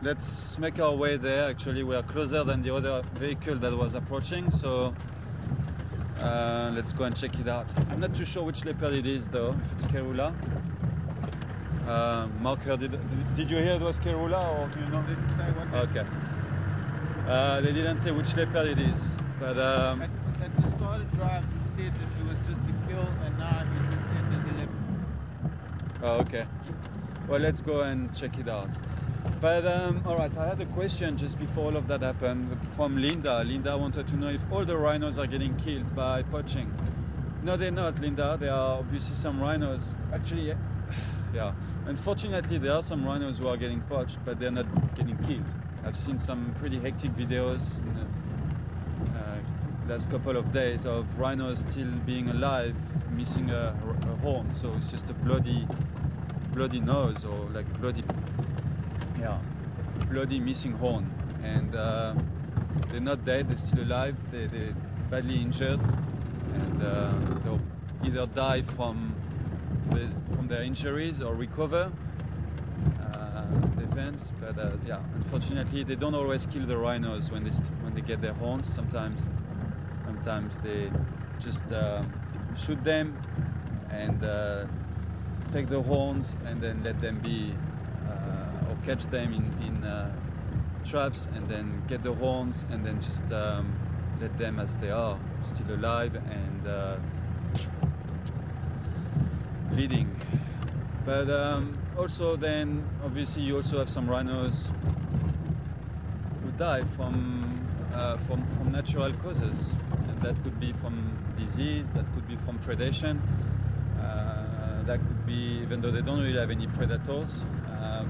let's make our way there. Actually, we are closer than the other vehicle that was approaching, so let's go and check it out. I'm not too sure which Leopard it is though, if it's Karula. Mark heard it. Did you hear it was Karula or do you know? Didn't say what. Okay. They didn't say which Leopard it is, but At the start of drive, he said that it was just a kill, and now he just said there's a Leopard. oh, okay. Well, let's go and check it out. But alright, I had a question just before all of that happened from Linda. Linda wanted to know if all the rhinos are getting killed by poaching. No, they're not, Linda. There are obviously some rhinos. Actually, yeah. Unfortunately, there are some rhinos who are getting poached, but they're not getting killed. I've seen some pretty hectic videos in the last couple of days of rhinos still being alive, missing a horn. So it's just a bloody nose or like bloody missing horn, and they're not dead, they're still alive, they're badly injured, and they'll either die from their injuries or recover, depends, but yeah, unfortunately they don't always kill the rhinos when they get their horns. Sometimes they just shoot them and take the horns and then let them be or catch them in traps and then get the horns and then just let them as they are, still alive and bleeding. But also then obviously you also have some rhinos who die from natural causes, and that could be from disease, that could be from predation, that could be, even though they don't really have any predators,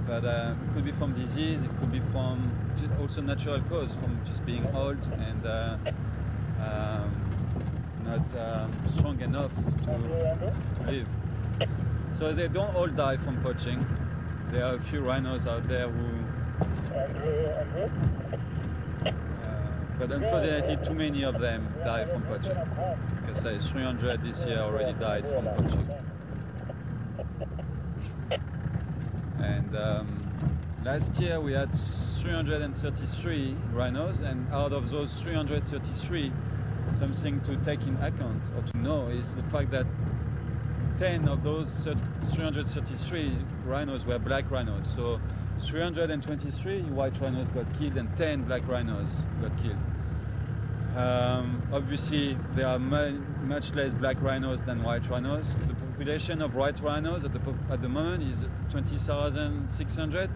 but it could be from disease, it could be from also natural cause, from just being old and not strong enough to live. So they don't all die from poaching. There are a few rhinos out there who but unfortunately too many of them die from poaching. Like I say, 300 this year already died from poaching. And last year we had 333 rhinos, and out of those 333, something to take in account or to know is the fact that 10 of those 333 rhinos were black rhinos. So 323 white rhinos got killed and 10 black rhinos got killed. Obviously there are much less black rhinos than white rhinos. The population of white rhinos at the moment is 20,600,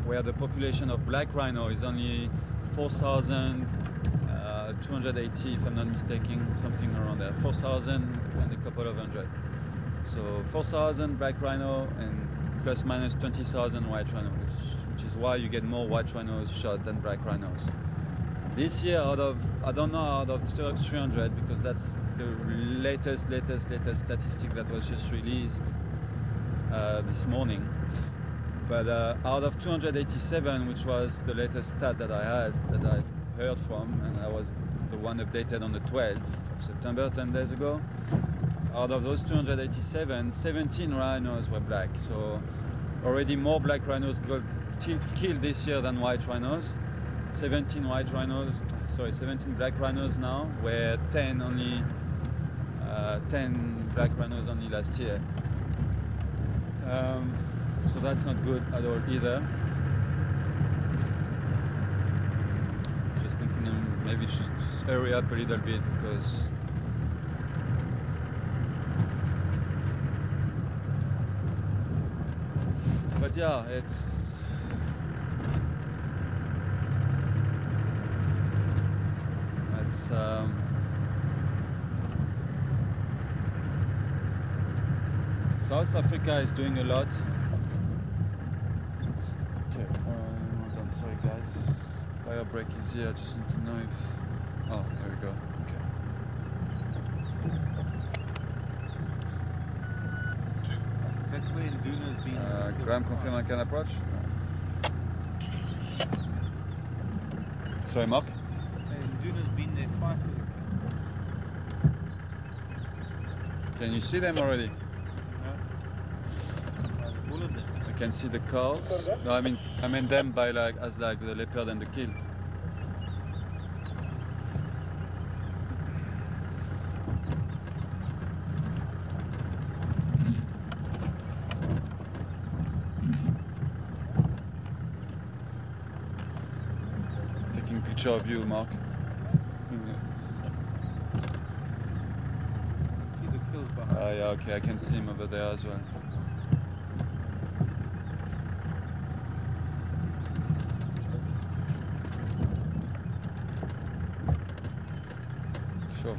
where the population of black rhino is only 4,280, if I'm not mistaken, something around there, 4,000 and a couple of hundred. So 4,000 black rhino and plus minus 20,000 white rhino, which is why you get more white rhinos shot than black rhinos. This year, out of 300, because that's the latest statistic that was just released this morning. But out of 287, which was the latest stat that I heard from, and I was the one updated on the 12th of September, 10 days ago. Out of those 287, 17 rhinos were black. So already more black rhinos got killed this year than white rhinos. 17 black rhinos now, where 10 black rhinos only last year. So that's not good at all either. maybe just hurry up a little bit because but yeah, it's South Africa is doing a lot. Okay, hold on, sorry guys. Fire break is here, I just need to know if... Oh, there we go, okay. That's where Nduna's been. Graham, confirm I can approach? Sorry, Mark? Nduna's been there twice with him. Can you see them already? All of them. I can see the cars. No, I mean them by as the leopard and the kill. Taking picture of you, Mark. See the kills behind. Ah, yeah, okay, I can see him over there as well. Sure.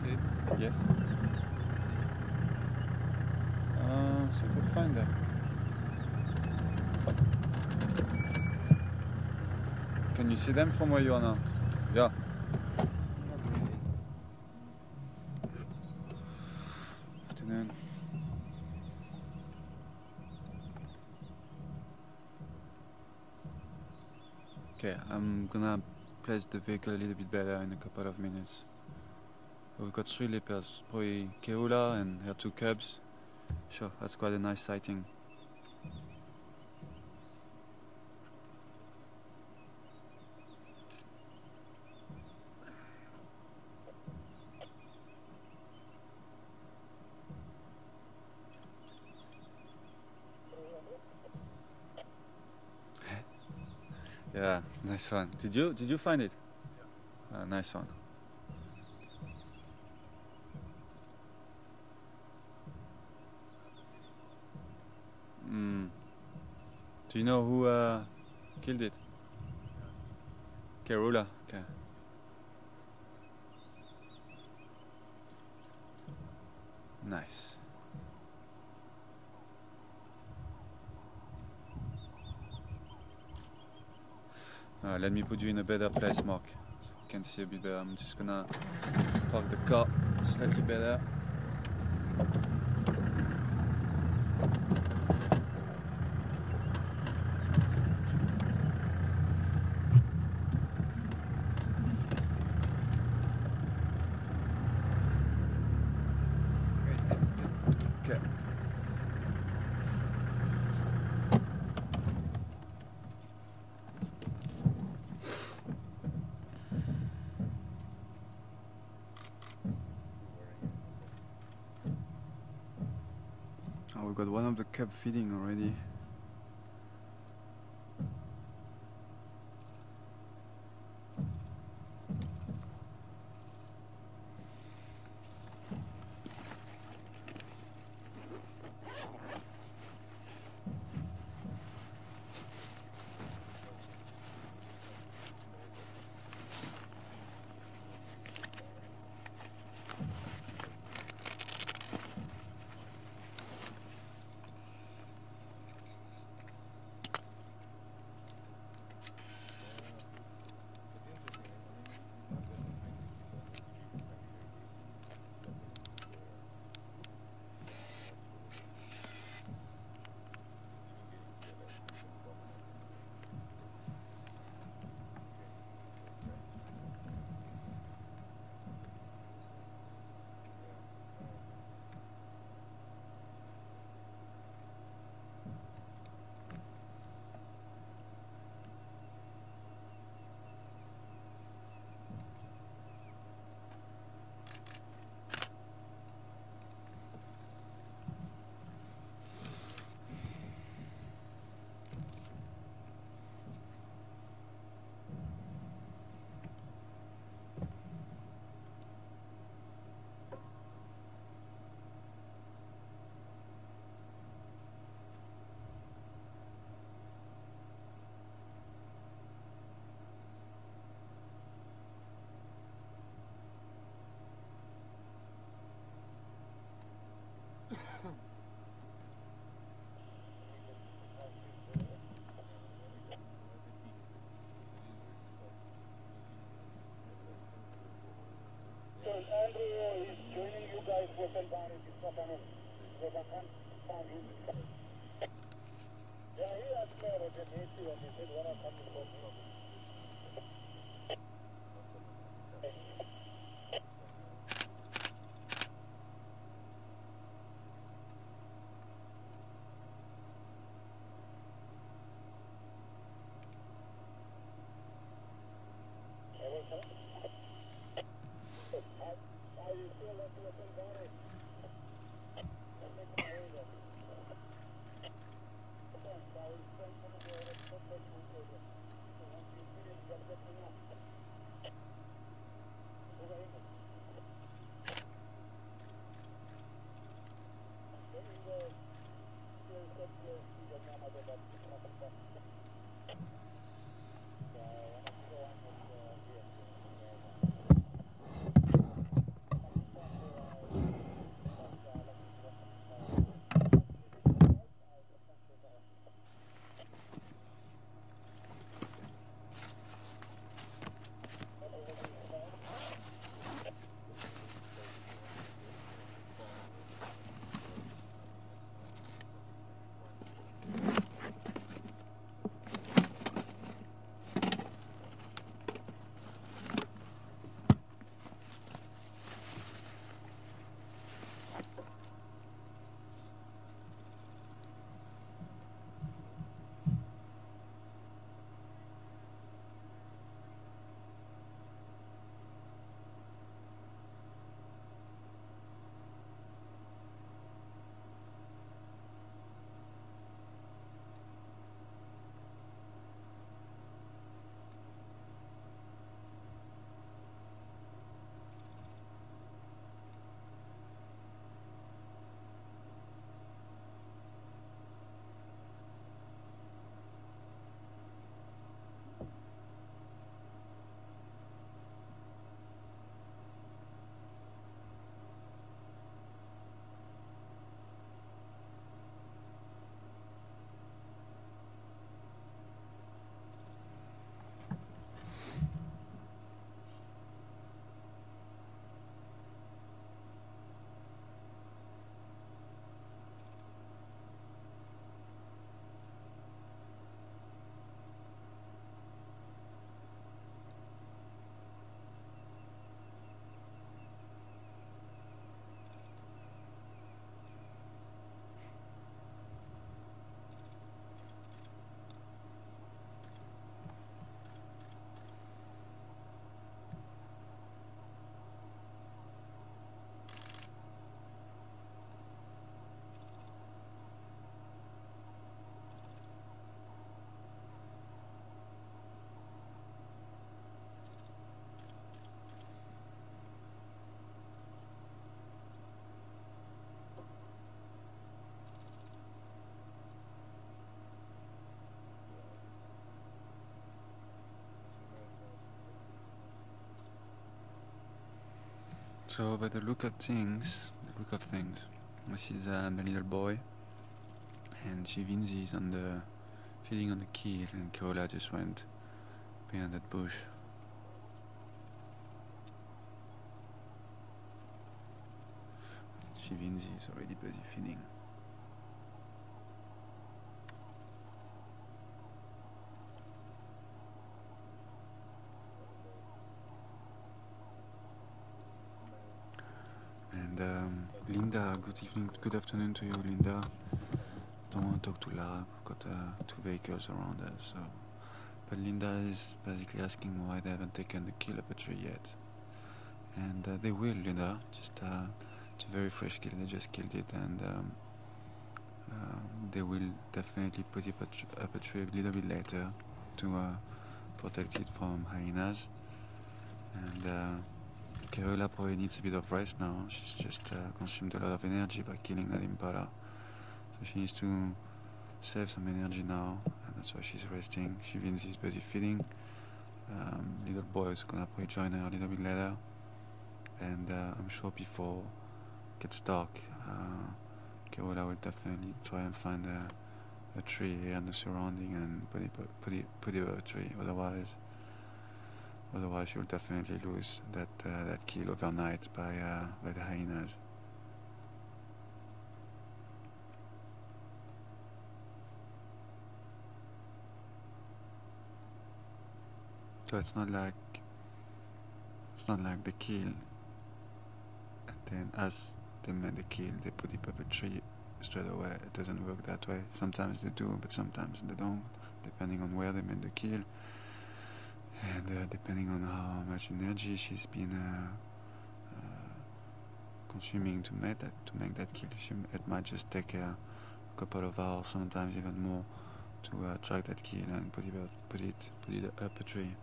See? Yes. So good find there. Can you see them from where you are now? Yeah. Not really. Afternoon. Okay, I'm gonna place the vehicle a little bit better in a couple of minutes. We've got 3 leopards, probably Karula and her 2 cubs. Sure, that's quite a nice sighting. Yeah, nice one. Did you find it? Yeah. Nice one. Do you know who killed it? Karula. Okay. Nice. Let me put you in a better place, Mark. So you can see a bit better. I'm just gonna park the car slightly better. Okay. Oh, we've got one of the cub feeding already. So by the look of things, this is the little boy, and Shivinzi is on the feeding on the keel, and Karula just went behind that bush. Shivinzi is already busy feeding. And Linda, good evening, good afternoon to you, Linda. Don't want to talk to Lara, we've got 2 vehicles around us, so. But Linda is basically asking why they haven't taken the kill up a tree yet. And they will, Linda, just it's a very fresh kill, they just killed it, and they will definitely put it up a tree a little bit later to protect it from hyenas. And Karula probably needs a bit of rest now. She's just consumed a lot of energy by killing that impala. So she needs to save some energy now, and that's why she's resting. Shivinzi is busy feeding. Little boy is gonna probably join her a little bit later. And I'm sure before it gets dark, Karula will definitely try and find a tree here in the surrounding and put it over a tree. Otherwise, you'll definitely lose that kill overnight by the hyenas. So it's not like they kill and then as they make the kill they put it up a tree straight away. It doesn't work that way. Sometimes they do, but sometimes they don't, depending on where they made the kill and depending on how much energy she's been consuming to make that kill. It might just take a couple of hours, sometimes even more, to track that kill and put it up a tree.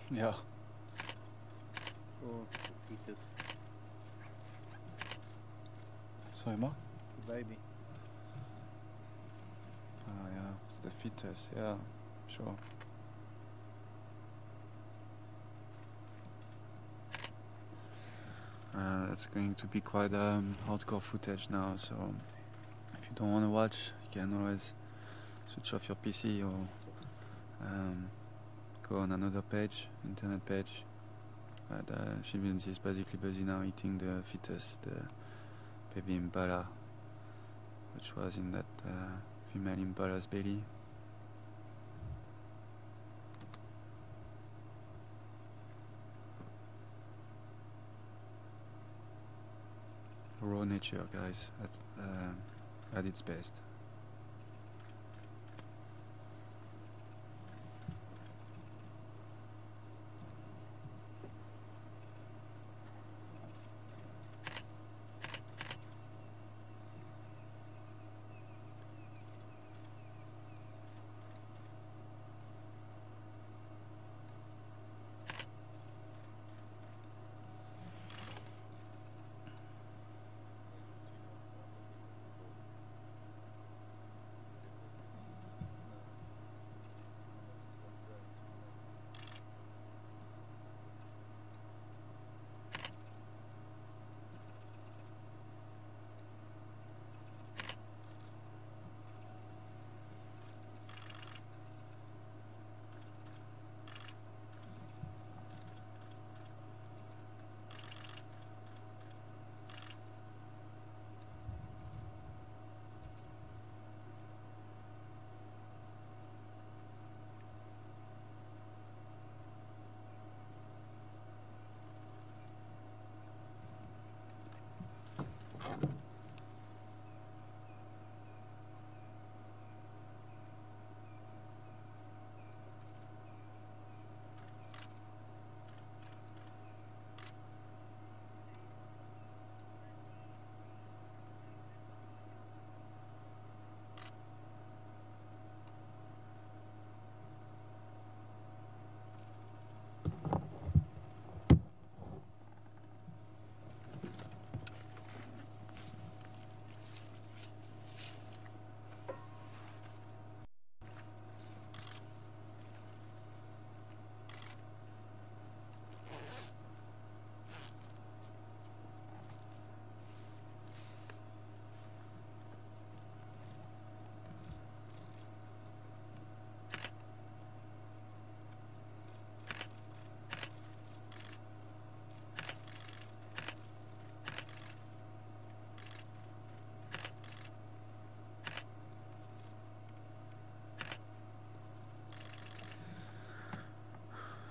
Yeah. Oh, the fetus. Sorry, Mark? The baby. Ah, yeah, it's the fetus, yeah, sure. It's going to be quite hardcore footage now, so if you don't want to watch, you can always switch off your PC or go on another page, internet page. But Chimpanzee is basically busy now eating the fetus, the baby impala, which was in that female impala's belly. Raw nature, guys, at its best.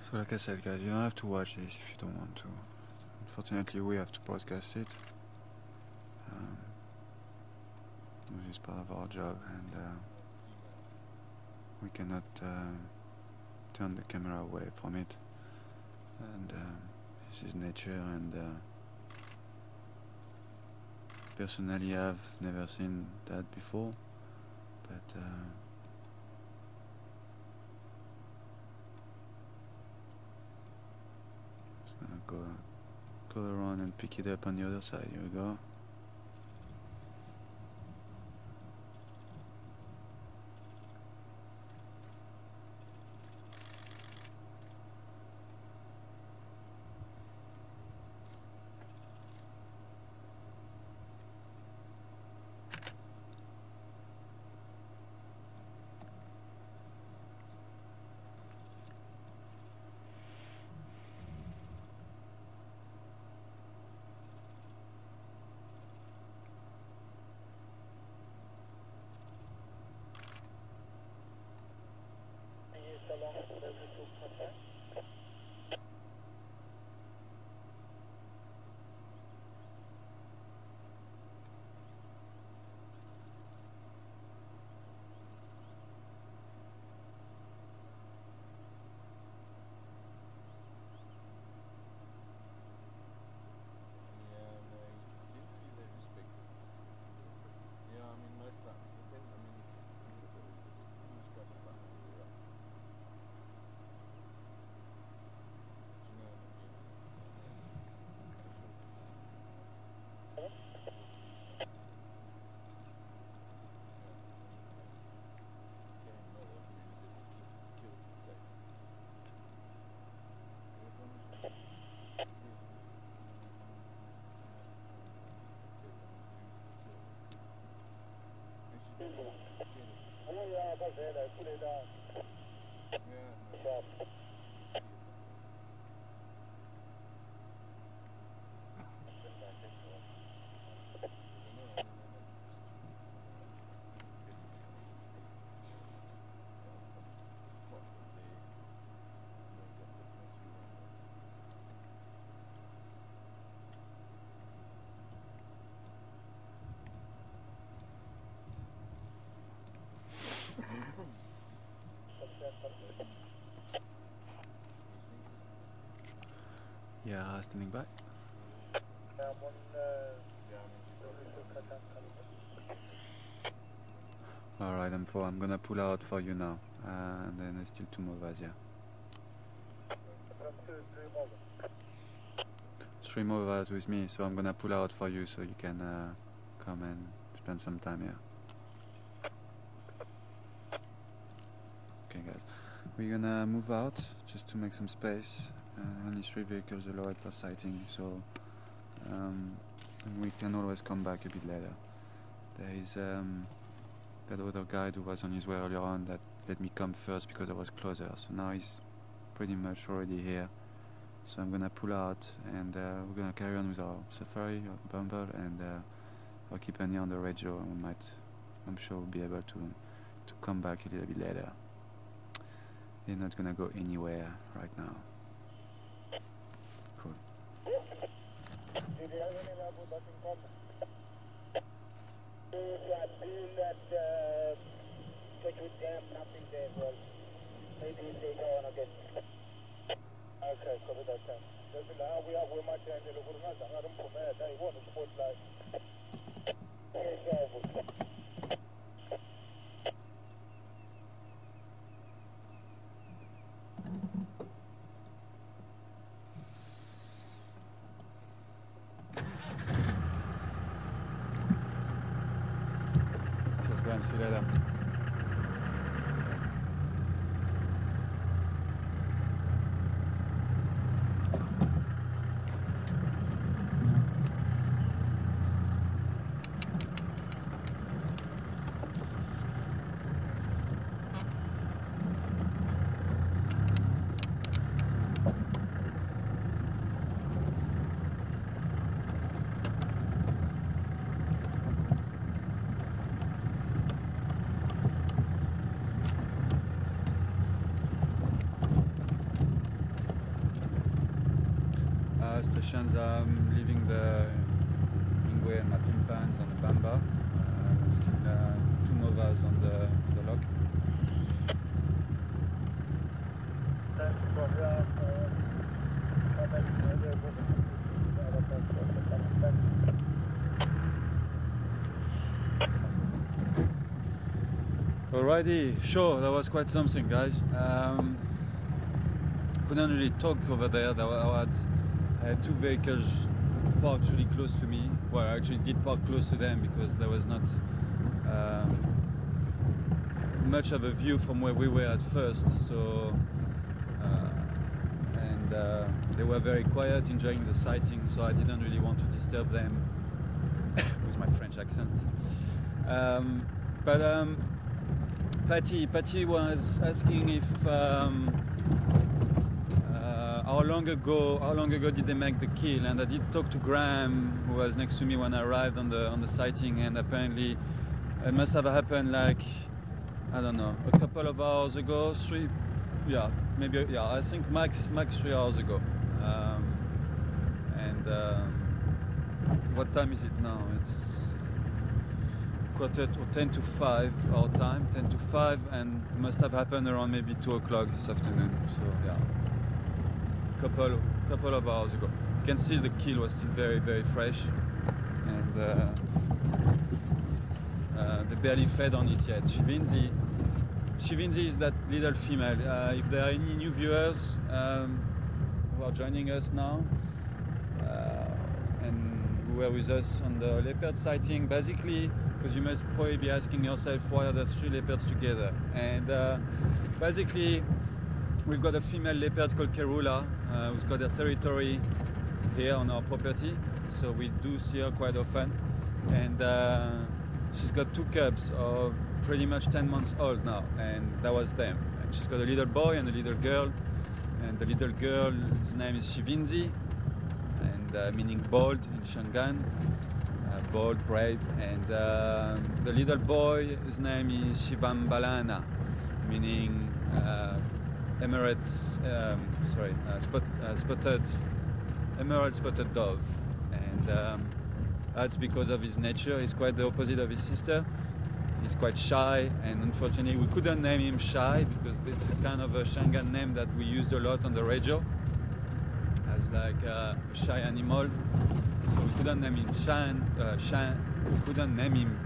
So like I said, guys, you don't have to watch this if you don't want to. Unfortunately, we have to broadcast it. This is part of our job, and we cannot turn the camera away from it. And this is nature, and personally I've never seen that before, but just gonna go around and pick it up on the other side. Here we go. Put it down. Yeah. Yeah, standing by. Alright, I'm gonna pull out for you now. And then there's still 2 movers, yeah. 3 movers with me, so I'm gonna pull out for you so you can come and spend some time here. Okay guys, we're gonna move out just to make some space. Only 3 vehicles allowed per sighting, so and we can always come back a bit later. There is that other guy who was on his way earlier on that let me come first because I was closer, so now he's pretty much already here. So I'm gonna pull out, and we're gonna carry on with our safari, our Bumble, and I'll keep an ear on the radio, and I'm sure we'll be able to come back a little bit later. They're not gonna go anywhere right now. Cool. Okay, copy that time. We might change the look at I don't put my head. Want to spotlight. Cheers, Graham. See you later. conditions. I'm leaving the Ingwe and my Pimpans on the Bamba. Still 2 Novas on the lock. Alrighty, sure, that was quite something, guys. Couldn't really talk over there. I had 2 vehicles parked really close to me. Well, I actually did park close to them because there was not much of a view from where we were at first. So, they were very quiet, enjoying the sighting. So I didn't really want to disturb them with my French accent. Patty was asking if how long ago did they make the kill, and I did talk to Graham, who was next to me when I arrived on the sighting, and apparently it must have happened like, I don't know, a couple of hours ago, I think max 3 hours ago. What time is it now? It's 10 to 5 our time, 10 to 5, and it must have happened around maybe 2 o'clock this afternoon. So yeah, couple of hours ago. You can see the kill was still very, very fresh, and they barely fed on it yet. Shivinzi is that little female. If there are any new viewers who are joining us now and who were with us on the leopard sighting, basically, because you must probably be asking yourself why are there 3 leopards together, and basically we've got a female leopard called Karula who's got her territory here on our property, so we do see her quite often, and she's got 2 cubs of pretty much 10 months old now, and that was them. And she's got a little boy and a little girl, and the little girl's name is Shivinzi, and meaning bold in Shangan, bold, brave, and the little boy, his name is Shivambalana, meaning emerald spotted dove, and that's because of his nature. He's quite the opposite of his sister. He's quite shy, and unfortunately we couldn't name him Shy because it's a kind of a Shangan name that we used a lot on the radio as like a shy animal. So we couldn't name him we couldn't name him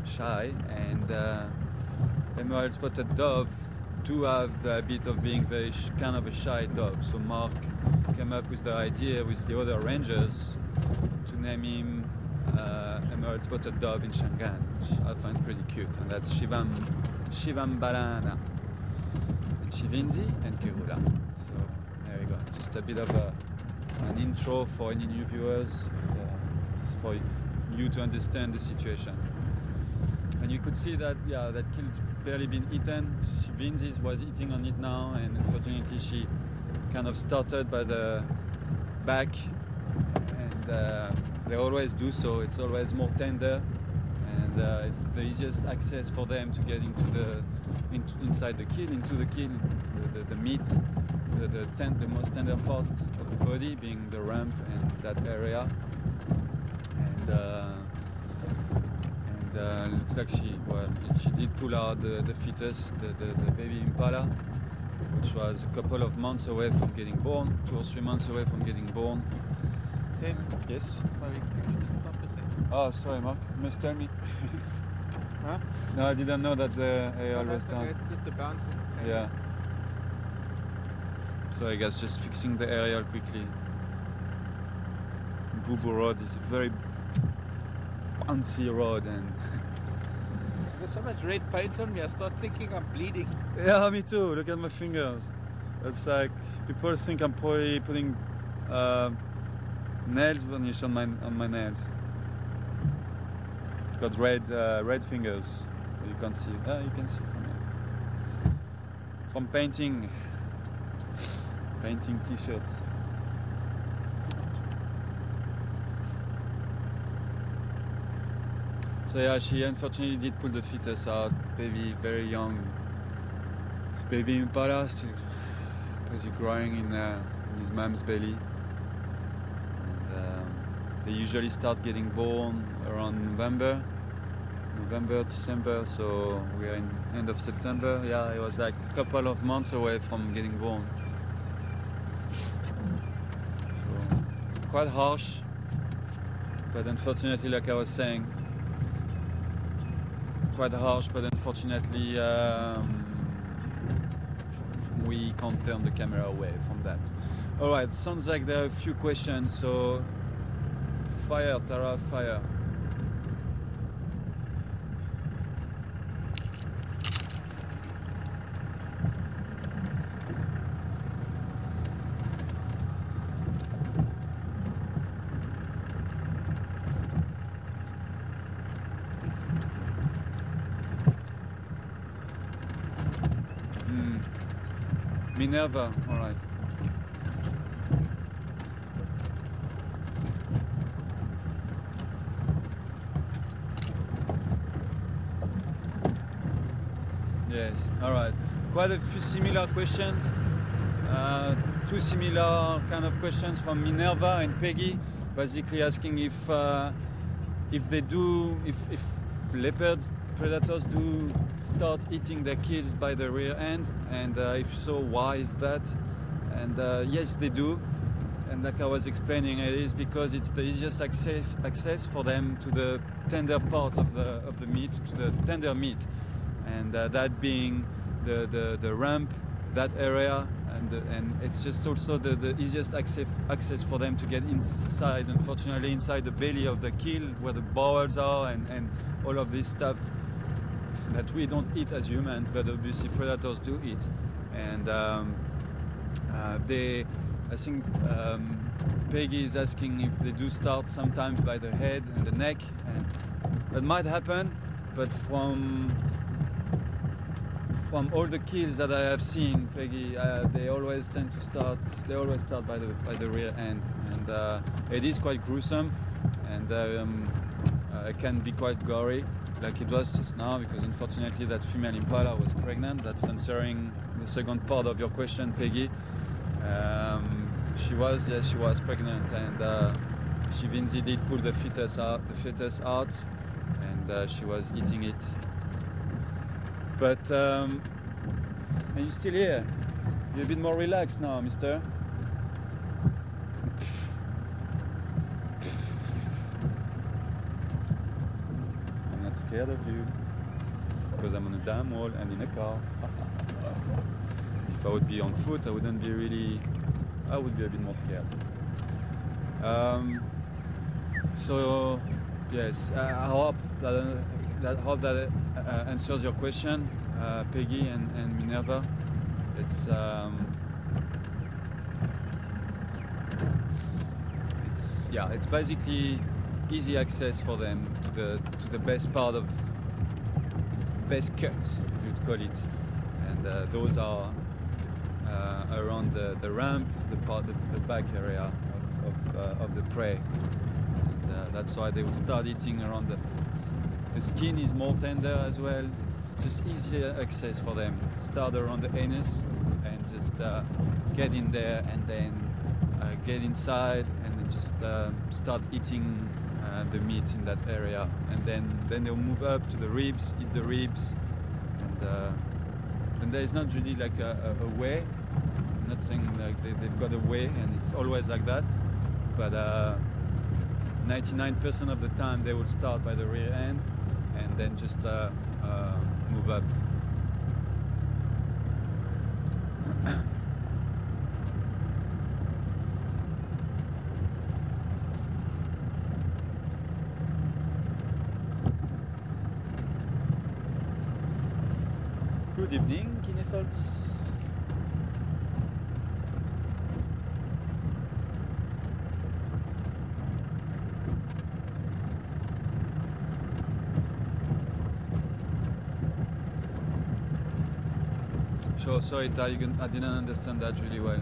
Shy, and emerald spotted dove do have a bit of being very kind of a shy dog. So Mark came up with the idea with the other rangers to name him emerald spotted dove in Shangan, which I find pretty cute, and that's Shivambalana and Shivinzi and Karula. So there we go, just a bit of an intro for any new viewers, just for you to understand the situation. And you could see that, yeah, that kill's barely been eaten. Shivinzi was eating on it now, and unfortunately she kind of started by the back, and they always do so. It's always more tender, and it's the easiest access for them to get inside the kill, into the kill, the meat, the most tender part of the body being the rump and that area. And looks like she did pull out the fetus, the baby impala, which was a couple of months away from getting born, 2 or 3 months away from getting born. Sept? Yes? Sorry, can you just stop a second? Oh, sorry, Mark. You must tell me. Huh? No, I didn't know that the air was Okay, down. it's just the bouncing. Okay. Yeah. So I guess just fixing the aerial quickly. Bubu Road is a very bouncy road, and There's so much red paint on me, I start thinking I'm bleeding. yeah, me too. Look at my fingers. It's like people think I'm probably putting nails varnish on my nails. Got red fingers. You can't see. You can see from here. From painting t-shirts. So yeah, she unfortunately did pull the fetus out. Baby, very young. Baby impala, still because he's growing in his mom's belly. And, they usually start getting born around November, December, so we are in end of September. Yeah, it was like a couple of months away from getting born. So quite harsh, but unfortunately, like I was saying, quite harsh, but unfortunately we can't turn the camera away from that. Alright, sounds like there are a few questions, so fire, Tara, fire. Minerva, all right. Yes, all right. Quite a few similar questions. Two similar kind of questions from Minerva and Peggy, basically asking if leopards, predators do start eating their kills by the rear end, and if so, why is that? And yes, they do. And like I was explaining, it is because it's the easiest access for them to the tender part of the meat, to the tender meat, and that being the rump, that area, and it's just also the easiest access for them to get inside. Unfortunately, inside the belly of the kill, where the bowels are, and all of this stuff that we don't eat as humans, but obviously predators do eat. And I think Peggy is asking if they do start sometimes by the head and the neck, and that might happen, but from all the kills that I have seen, Peggy, they always tend to start. They always start by the rear end, and it is quite gruesome, and it can be quite gory, like it was just now, because unfortunately that female impala was pregnant. That's answering the second part of your question, Peggy. She was pregnant, and she did pull the fetus out, and she was eating it. But are you still here? You're a bit more relaxed now, mister? I'm not scared of you, because I'm on a damn wall and in a car. If I would be on foot, I would be a bit more scared. So yes, I hope that answers your question, Peggy and Minerva. It's basically easy access for them to the best part of best cut, you'd call it, and those are around the ramp, the back area of the prey. And that's why they will start eating around the skin is more tender as well. It's just easier access for them. Start around the anus and just get in there, and then get inside, and then just start eating the meat in that area, and then they'll move up to the ribs, eat the ribs, and there is not really like a way. I'm not saying like they've got a way and it's always like that, but 99% of the time they will start by the rear end and then just move up. Good evening, Kinetholz. Sure, sorry, Ty, I didn't understand that really well.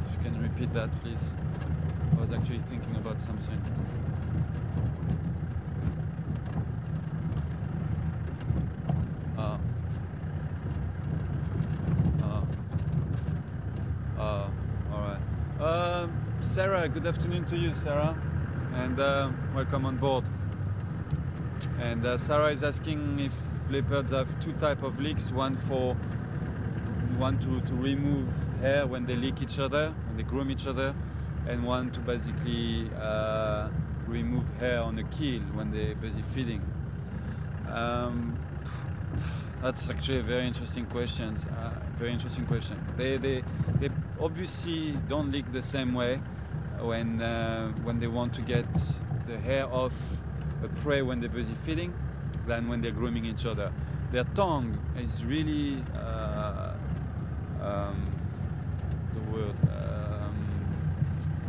If you can repeat that, please. I was actually thinking about something. All right. Sarah, good afternoon to you, Sarah, and welcome on board. And Sarah is asking if leopards have two types of licks: one to remove hair when they lick each other, when they groom each other, and one to basically remove hair on the keel when they're busy feeding. That's actually a very interesting question. They obviously don't lick the same way when they want to get the hair off a prey when they're busy feeding than when they're grooming each other. Their tongue is really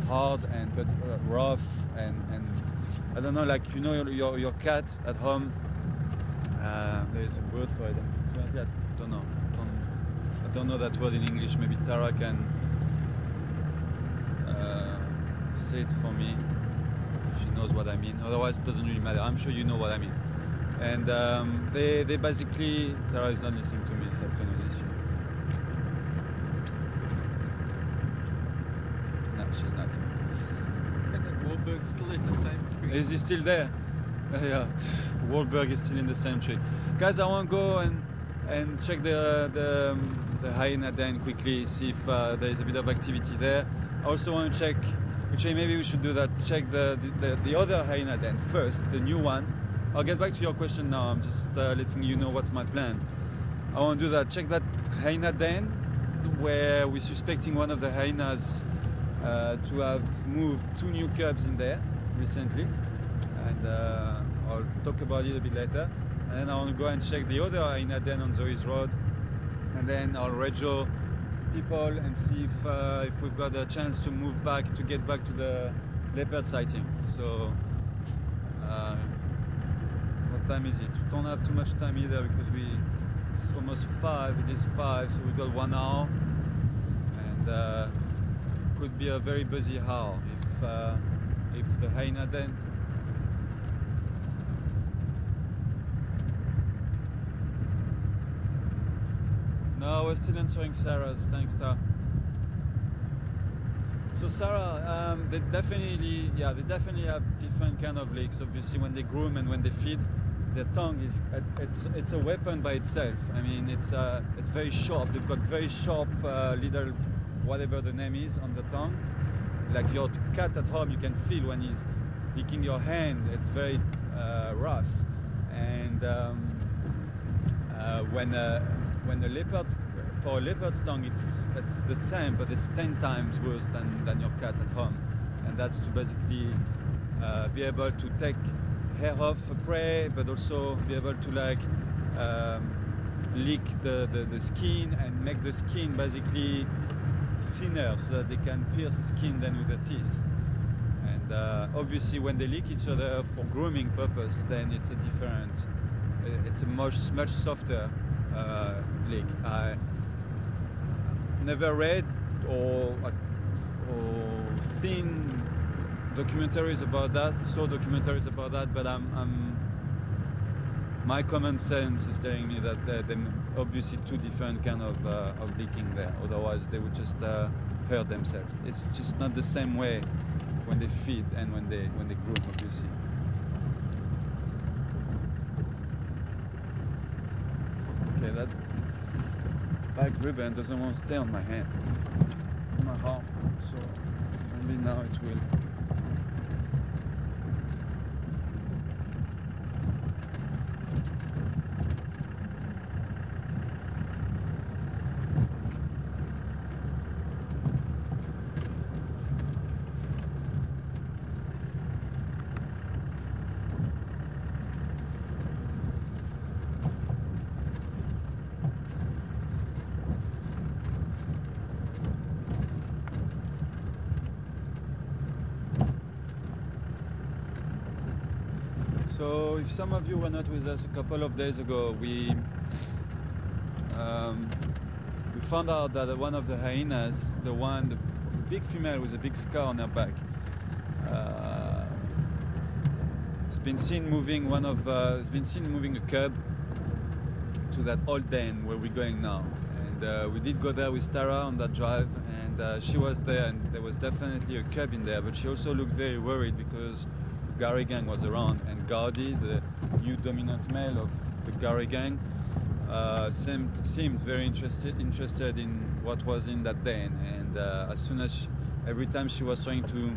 hard and but rough and I don't know, like, you know, your cat at home. There's a word for it. I don't know that word in English. Maybe Tara can say it for me if she knows what I mean. Otherwise, it doesn't really matter. I'm sure you know what I mean. And they basically, Tara is not listening to me this afternoon, is she? No, she's not. Wahlberg's still in the same tree. Is he still there? Yeah, Wahlberg is still in the same tree. Guys, I want to go and check the hyena den quickly, see if there is a bit of activity there. I also want to check, actually maybe we should do that, check the other hyena den first, the new one. I'll get back to your question now, I'm just letting you know what's my plan. I want to do that, check that hyena den where we're suspecting one of the hyenas to have moved 2 new cubs in there recently. And I'll talk about it a bit later. And then I want to go and check the other hyena den on Zoe's Road. And then I'll radio people and see if we've got a chance to move back, to get back to the leopard sighting. So, what time is it? We don't have too much time either because it's almost 5, it is 5, so we've got 1 hour. And could be a very busy hour if the hyena den. No, we're still answering Sarah's. Thanks, Tara. So Sarah, they definitely have different kind of licks. Obviously, when they groom and when they feed, their tongue it's a weapon by itself. I mean, it's very sharp. They've got very sharp little whatever the name is on the tongue. Like your cat at home, you can feel when he's licking your hand. It's very rough. And when a leopard's, for a leopard's tongue, it's the same, but it's 10 times worse than your cat at home. And that's to basically be able to take hair off a prey, but also be able to like lick the skin and make the skin basically thinner so that they can pierce the skin then with their teeth. And obviously when they lick each other for grooming purpose, then it's a different, it's a much softer lick. I never read or seen documentaries about that, but my common sense is telling me that there are obviously 2 different kind of licking there. Otherwise, they would just hurt themselves. It's just not the same way when they feed and when they groom, obviously. Okay, that black ribbon doesn't want to stay on my hand, on my arm, so maybe now it will. So if some of you were not with us a couple of days ago, we found out that one of the hyenas, the big female with a big scar on her back, has been seen moving a cub to that old den where we're going now. And we did go there with Tara on that drive, and she was there, and there was definitely a cub in there, but she also looked very worried because the Gary gang was around, and Gaudi, the new dominant male of the Gary gang, seemed very interested in what was in that den, and as soon as every time she was trying to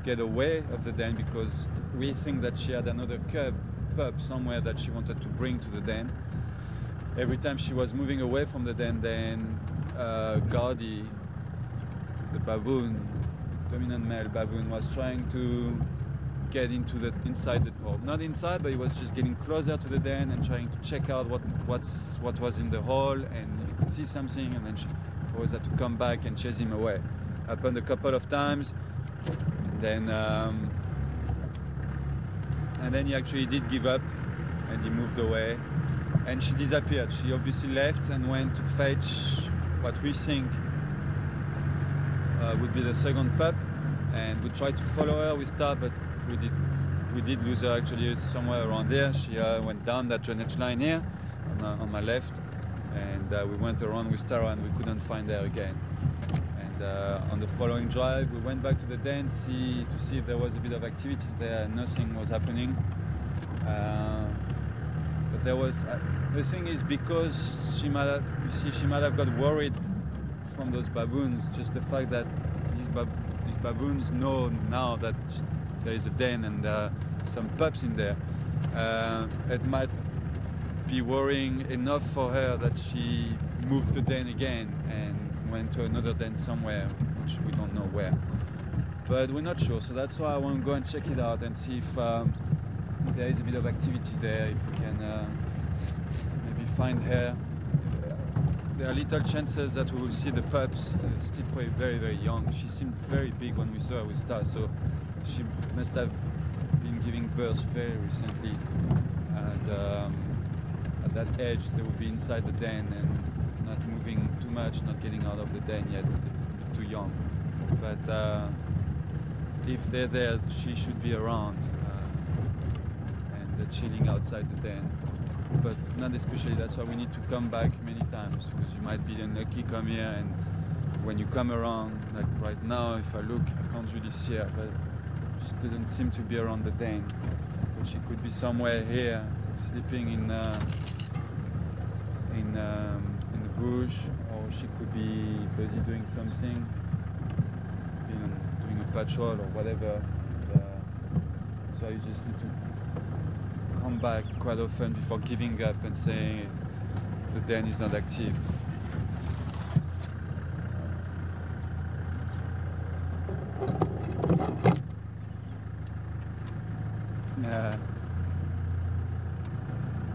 get away of the den, because we think that she had another pup somewhere that she wanted to bring to the den. Every time she was moving away from the den, then Gaudi, the baboon, dominant male baboon, was trying to get into the inside the hole. Not inside, but he was just getting closer to the den and trying to check out what was in the hole, and if he could see something, and then she always had to come back and chase him away. Happened a couple of times, and then he actually did give up, and he moved away, and she disappeared. She obviously left and went to fetch what we think would be the second pup, and we tried to follow her with Star, but we did lose her actually somewhere around there. She went down that drainage line here on my left, and we went around with Tara and we couldn't find her again. And on the following drive we went back to the den to see if there was a bit of activity there, and nothing was happening. But there was the thing is, because she might have got worried from those baboons, just the fact that these baboons know now that there is a den and some pups in there, it might be worrying enough for her that she moved the den again and went to another den somewhere, which we don't know where. But we're not sure, so that's why I want to go and check it out and see if there is a bit of activity there, if we can maybe find her. There are little chances that we will see the pups. Still probably very, very young. She seemed very big when we saw her with Star, so she must have been giving birth very recently, and at that age they would be inside the den and not moving too much, not getting out of the den yet, a bit too young. But if they're there, she should be around and they're chilling outside the den, but not especially. That's why we need to come back many times, because you might be unlucky, come here, and when you come around, like right now, if I look, I can't really see her, but she doesn't seem to be around the den. But she could be somewhere here, sleeping in the bush, or she could be busy doing something, doing a patrol or whatever. So you just need to come back quite often before giving up and saying the den is not active. Yeah.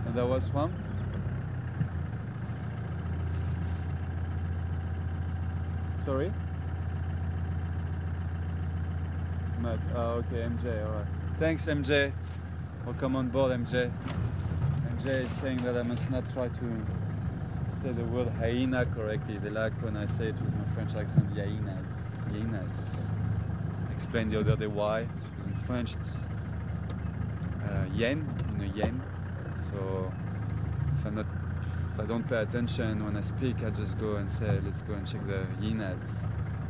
And that was one. Sorry? Matt. Oh, okay, MJ, alright. Thanks, MJ. Welcome on board, MJ. MJ is saying that I must not try to say the word hyena correctly. They like when I say it with my French accent, hyenas. Hyenas. I explained the other day why. Because in French it's yen, yen. So if I don't pay attention when I speak, I just go and say, let's go and check the hyenas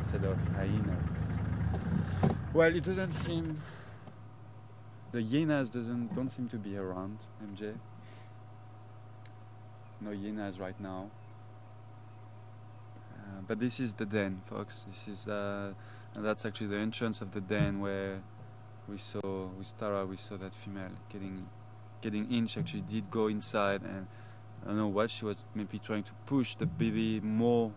instead of hyenas. Well, it doesn't seem, the hyenas don't seem to be around, MJ. No hyenas right now. But this is the den, folks. This is and that's actually the entrance of the den where we saw with Tara. We saw that female getting in. She actually did go inside, and I don't know what she was, maybe trying to push the baby more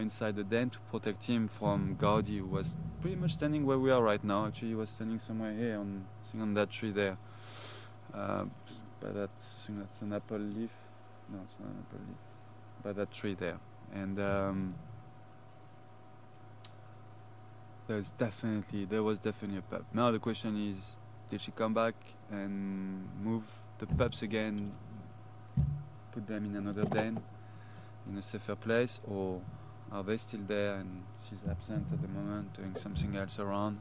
inside the den to protect him from Gaudi, who was pretty much standing where we are right now. Actually, he was standing somewhere here on that tree there. By that, I think that's an apple leaf. No, it's not an apple leaf. By that tree there, and there was definitely a pup. Now the question is, did she come back and move the pups again, put them in another den, in a safer place, or are they still there and she's absent at the moment, doing something else around?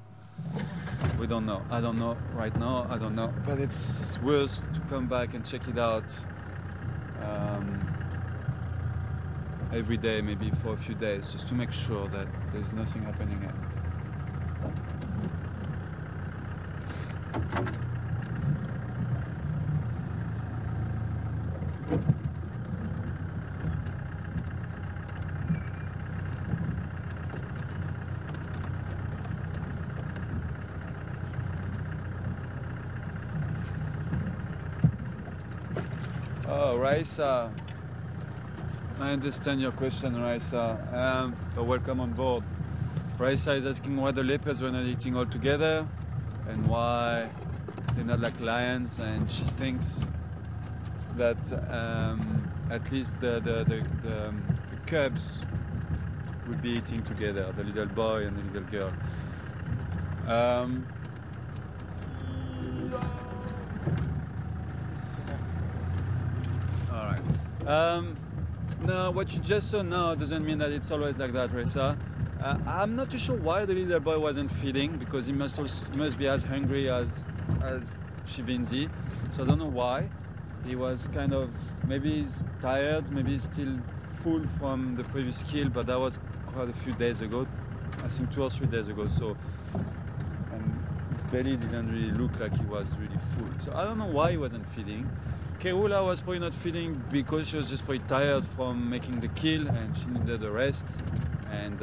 We don't know. I don't know right now. I don't know. But it's worth to come back and check it out. every day, maybe for a few days, just to make sure that there's nothing happening yet. Oh, Raisa, I understand your question, Raisa. So welcome on board. Raisa is asking why the leopards were not eating all together and why they're not like lions, and she thinks that at least the cubs would be eating together, the little boy and the little girl. No, what you just saw now doesn't mean that it's always like that, Raisa. I'm not too sure why the little boy wasn't feeding, because he must be as hungry as Shivinzi. So I don't know why. He was kind of, maybe he's tired, maybe he's still full from the previous kill, but that was quite a few days ago. I think 2 or 3 days ago. So, and his belly didn't really look like he was really full. So I don't know why he wasn't feeding. Karula was probably not feeding because she was just probably tired from making the kill and she needed a rest. And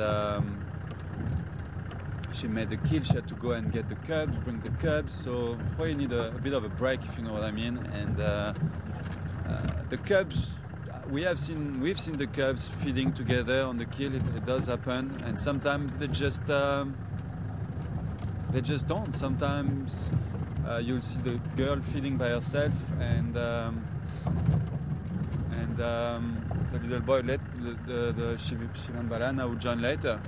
she made the kill, she had to go and get the cubs, bring the cubs, so probably need a bit of a break, if you know what I mean. And the cubs, we've seen the cubs feeding together on the kill. It does happen, and sometimes they just don't. Sometimes you'll see the girl feeding by herself, and the little boy let the Shivan will join later.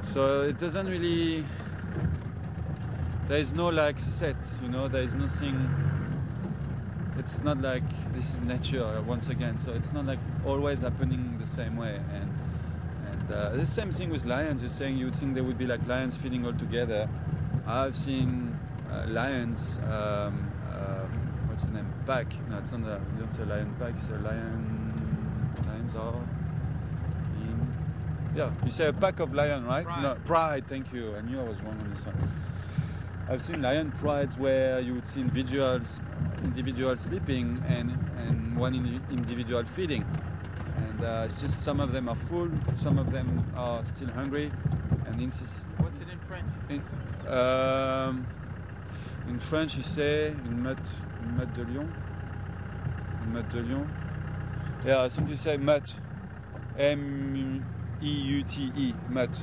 So it doesn't really. There is no like set, you know. There is nothing. It's not like this is nature once again. So it's not like always happening the same way. And the same thing with lions. You're saying you would think they would be like lions feeding all together. I've seen lions. What's the name? Pack. No, it's not. You don't say lion pack. You say lion. Lions are. Yeah, you say a pack of lion, right? Pride. No, pride, thank you. I knew I was wrong on this one. I've seen lion prides where you would see individuals sleeping and one individual feeding. And it's just some of them are full, some of them are still hungry. And what's it in French? In French, you say une meute de lion. Une meute de lion. Yeah, I think you say meute. M-E-U-T-E, meute.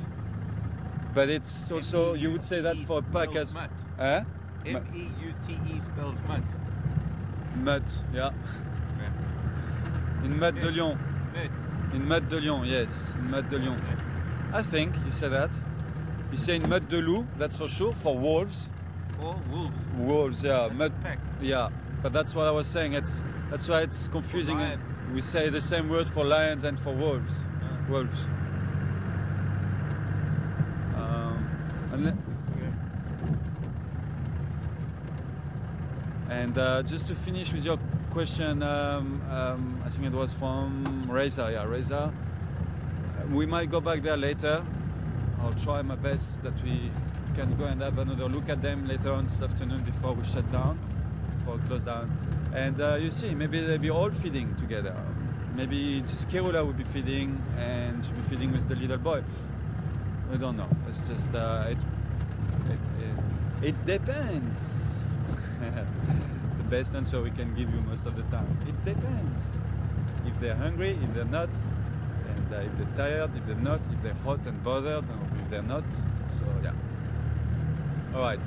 But it's also, you would say that for a pack as... Eh? M-E-U-T-E spells meute. Meute, yeah. Une meute de lion. Meute. Une meute de lion, yes. Une meute de lion. I think you say that. You say une meute de loup, that's for sure, for wolves. Or wolves. Wolves, yeah. That's Meute, pack. yeah. But that's what I was saying. That's why it's confusing. We say the same word for lions and for wolves. Yeah. Wolves. And just to finish with your question, I think it was from Reza. Yeah, Reza. We might go back there later. I'll try my best that we can go and have another look at them later on this afternoon before we shut down, before we close down. And you see, maybe they'll be all feeding together. Maybe just Karula will be feeding and she'll be feeding with the little boy. We don't know. It's just it depends. The best answer we can give you most of the time. It depends. If they're hungry, if they're not, and if they're tired, if they're not, if they're hot and bothered, or if they're not. So yeah. All right.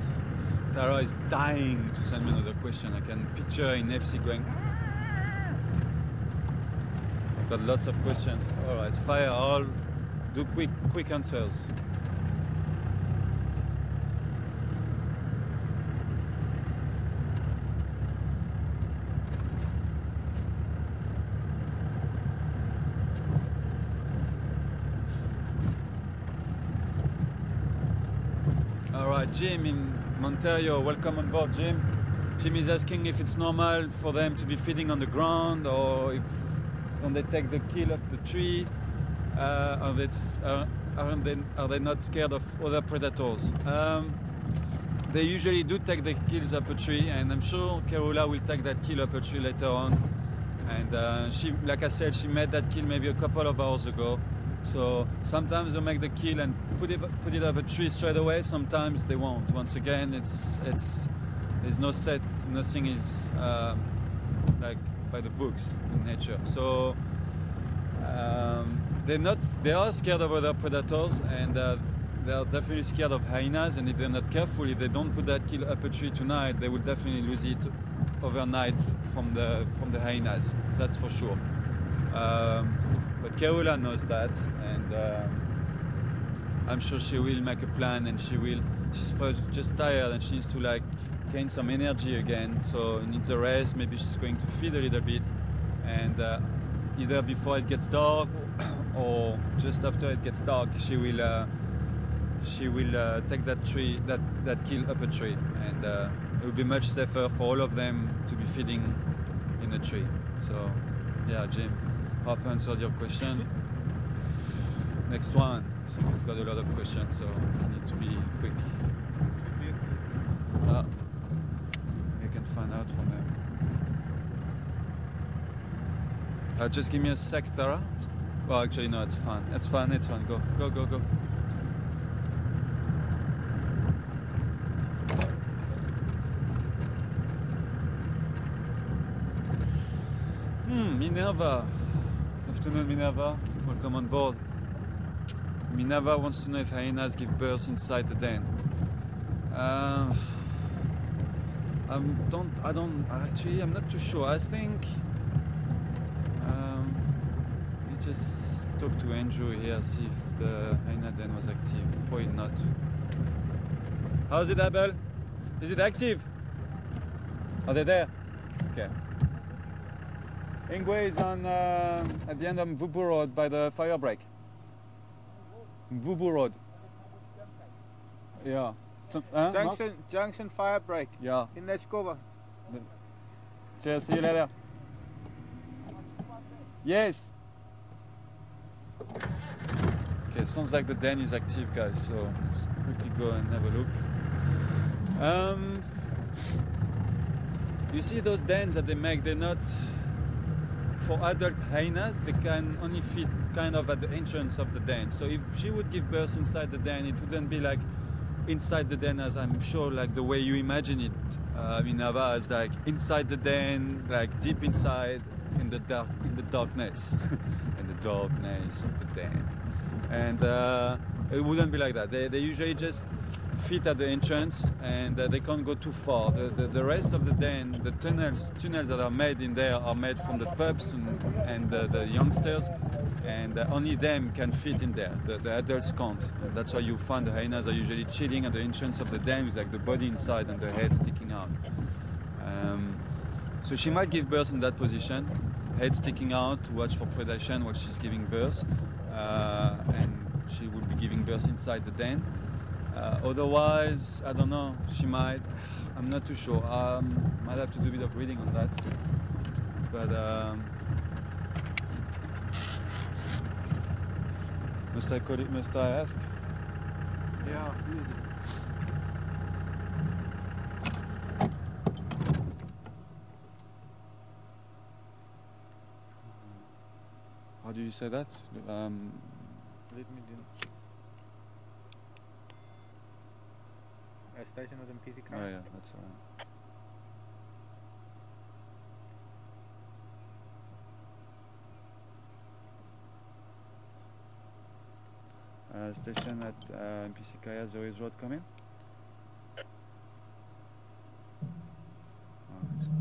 Tara is dying to send me another question. I can picture her in FC going. I've got lots of questions. All right, fire all. Do quick answers. Jim in Ontario, welcome on board, Jim. Jim is asking if it's normal for them to be feeding on the ground or if don't they take the kill of the tree? Are they not scared of other predators? They usually do take the kills up a tree, and I'm sure Karula will take that kill up a tree later on. And she, like I said, she made that kill maybe a couple of hours ago. So sometimes they'll make the kill and put it up a tree straight away. Sometimes they won't. Once again, there's no set, nothing is like by the books in nature. So they are scared of other predators, and they are definitely scared of hyenas. And if they're not careful, if they don't put that kill up a tree tonight, they will definitely lose it overnight from the hyenas. That's for sure. But Karula knows that, and I'm sure she will make a plan, and she's probably just tired and she needs to like gain some energy again, so needs a rest. Maybe she's going to feed a little bit, and either before it gets dark or just after it gets dark, she will take that kill up a tree, and it will be much safer for all of them to be feeding in a tree. So yeah, Jim, hope I answered your question. Next one. So we've got a lot of questions, so I need to be quick. You can find out from them. Just give me a sec, Tara. Well, actually, no, it's fine. It's fine. It's fine. Go. Minerva. Afternoon, Minerva. Welcome on board. Minerva wants to know if hyenas give birth inside the den. I'm not too sure. I think we just talk to Andrew here, see if the hyena den was active. Probably not. How's it, Abel? Is it active? Are they there? Okay. Ingwe is on at the end of Mvubu Road by the fire break. Mvubu Road. Yeah. Junction fire break. Yeah. In Lechkova. Cheers, see you later. Yes. Okay, sounds like the den is active, guys, so let's quickly go and have a look. You see those dens that they make, they're not for adult hyenas. They can only fit kind of at the entrance of the den. So if she would give birth inside the den, it wouldn't be like inside the den, as I'm sure like the way you imagine it, Minerva, as like inside the den, like deep inside in the darkness in the darkness of the den. And it wouldn't be like that. They usually just fit at the entrance, and they can't go too far. The rest of the den, the tunnels that are made in there are made from the pups and the youngsters, and only them can fit in there. The adults can't. That's why you find the hyenas are usually chilling at the entrance of the den with like the body inside and the head sticking out. So she might give birth in that position, head sticking out to watch for predation while she's giving birth, and she will be giving birth inside the den. Otherwise, I don't know, she might, I'm not too sure. Might have to do a bit of reading on that. But must I call it, must I ask? Yeah, who is it? How do you say that? Let me do. A station with NPC car. Oh yeah, that's alright. Station at NPC Kaya, Zoe's Road coming. Oh,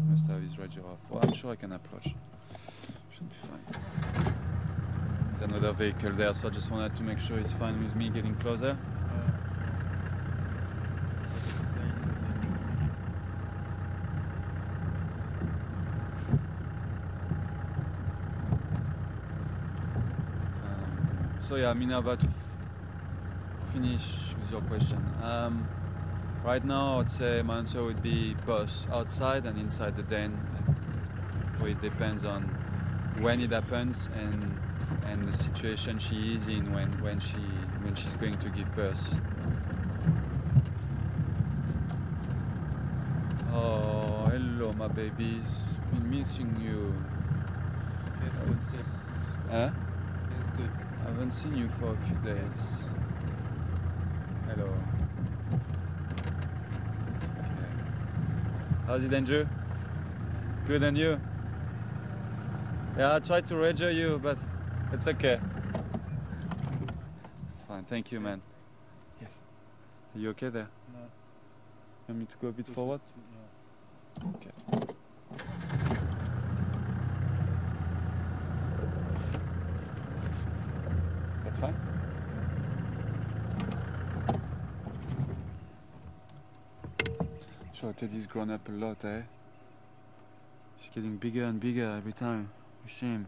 must have his radio off. Well, I'm sure I can approach. Should be fine. There's another vehicle there, so I just wanted to make sure he's fine with me getting closer. So yeah, Minerva, to finish with your question. Right now, I would say my answer would be both outside and inside the den. It depends on when it happens and the situation she is in when she's going to give birth. Oh, hello, my babies. Been missing you. Huh? It's good. I haven't seen you for a few days. Hello. Okay. How's it, Andrew? Good, and you? Yeah, I tried to register you, but it's okay. It's fine. Thank you, man. Yes. Are you okay there? No. You want me to go a bit forward? Yeah. Okay. That's fine? Sure, Teddy's grown up a lot, eh? He's getting bigger and bigger every time you see him.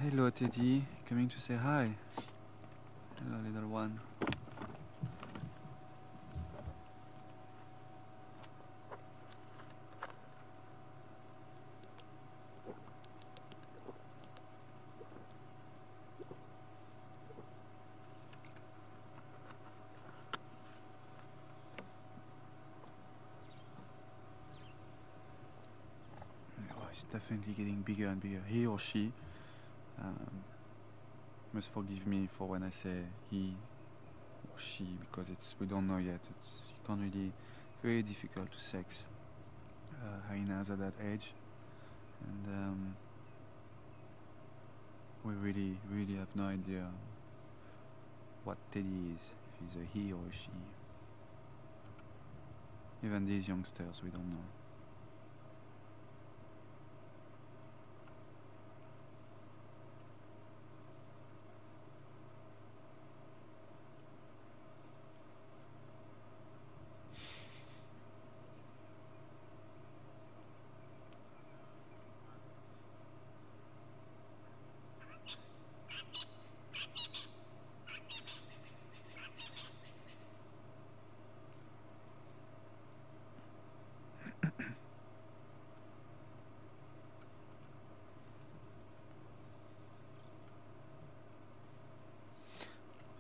Hello, Teddy. Coming to say hi. Hello, little one. Oh, he's definitely getting bigger and bigger. He or she. Must forgive me for when I say he or she, because we don't know yet. You can't really. It's very difficult to sex hyenas at that age, and we really have no idea what Teddy is. If he's a he or a she. Even these youngsters, we don't know.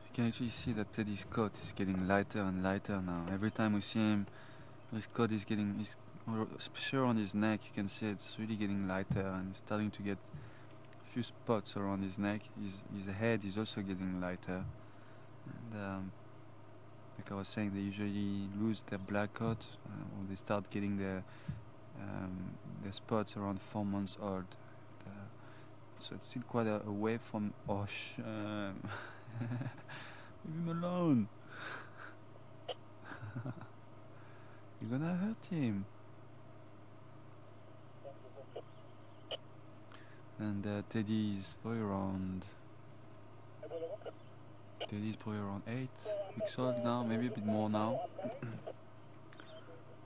You can actually see that Teddy's coat is getting lighter and lighter now. Every time we see him, his coat is getting, especially on his neck, you can see it's really getting lighter and it's starting to get few spots around his neck. His head is also getting lighter, and like I was saying, they usually lose their black coat or they start getting their spots around 4 months old. So it's still quite a way from ocean. Leave him alone. You're gonna hurt him. And Teddy is probably around 8 weeks old now, maybe a bit more now.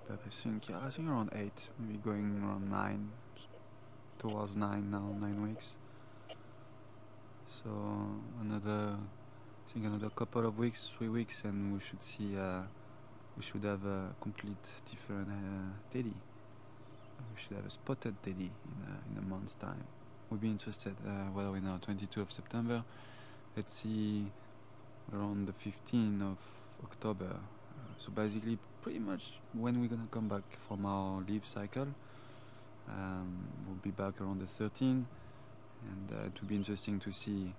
But I think around 8, maybe going around 9, towards 9 now, 9 weeks. So another couple of weeks, 3 weeks, and we should see. We should have a complete different teddy. We should have a spotted teddy in a month's time. We'll be interested. What are we now? 22 of September. Let's see, around the 15th of October. So basically, pretty much when we're gonna come back from our leave cycle. We'll be back around the 13th, and it will be interesting to see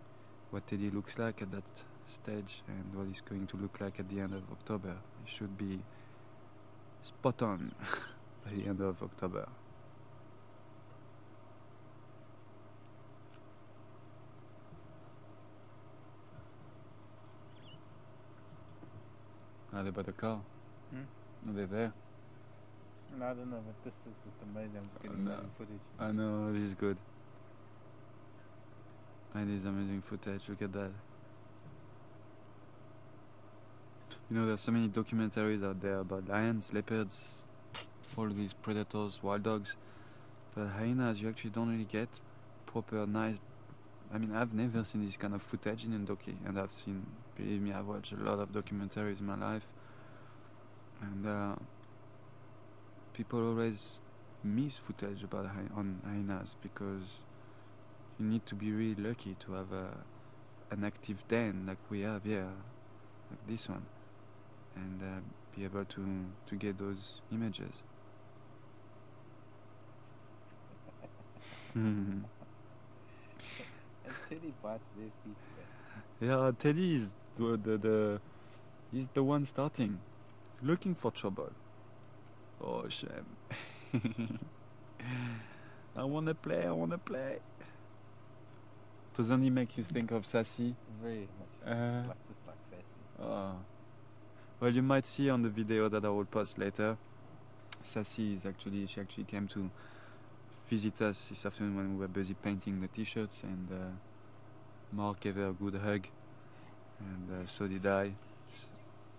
what Teddy looks like at that stage and what he's going to look like at the end of October. It should be spot on by the end of October. Are they by the car? Are they there? No, I don't know, but this is just amazing. I'm just getting amazing footage. I know, it is good. It is amazing footage, look at that. You know, there's so many documentaries out there about lions, leopards, all these predators, wild dogs. But hyenas, you actually don't really get proper, nice... I mean, I've never seen this kind of footage in a docu, and I've seen, believe me, I've watched a lot of documentaries in my life. And people always miss footage about on hyenas because you need to be really lucky to have an active den like we have here, like this one, and be able to get those images. And Teddy bites their feet. Yeah, Teddy is he's the one starting, looking for trouble. Oh, shame. I wanna play. Doesn't he make you think of Sassy? Very much. Just like Sassy. Oh. Well, you might see on the video that I will post later. Sassy she actually came to visit us this afternoon when we were busy painting the t-shirts, and Mark gave her a good hug, and so did I.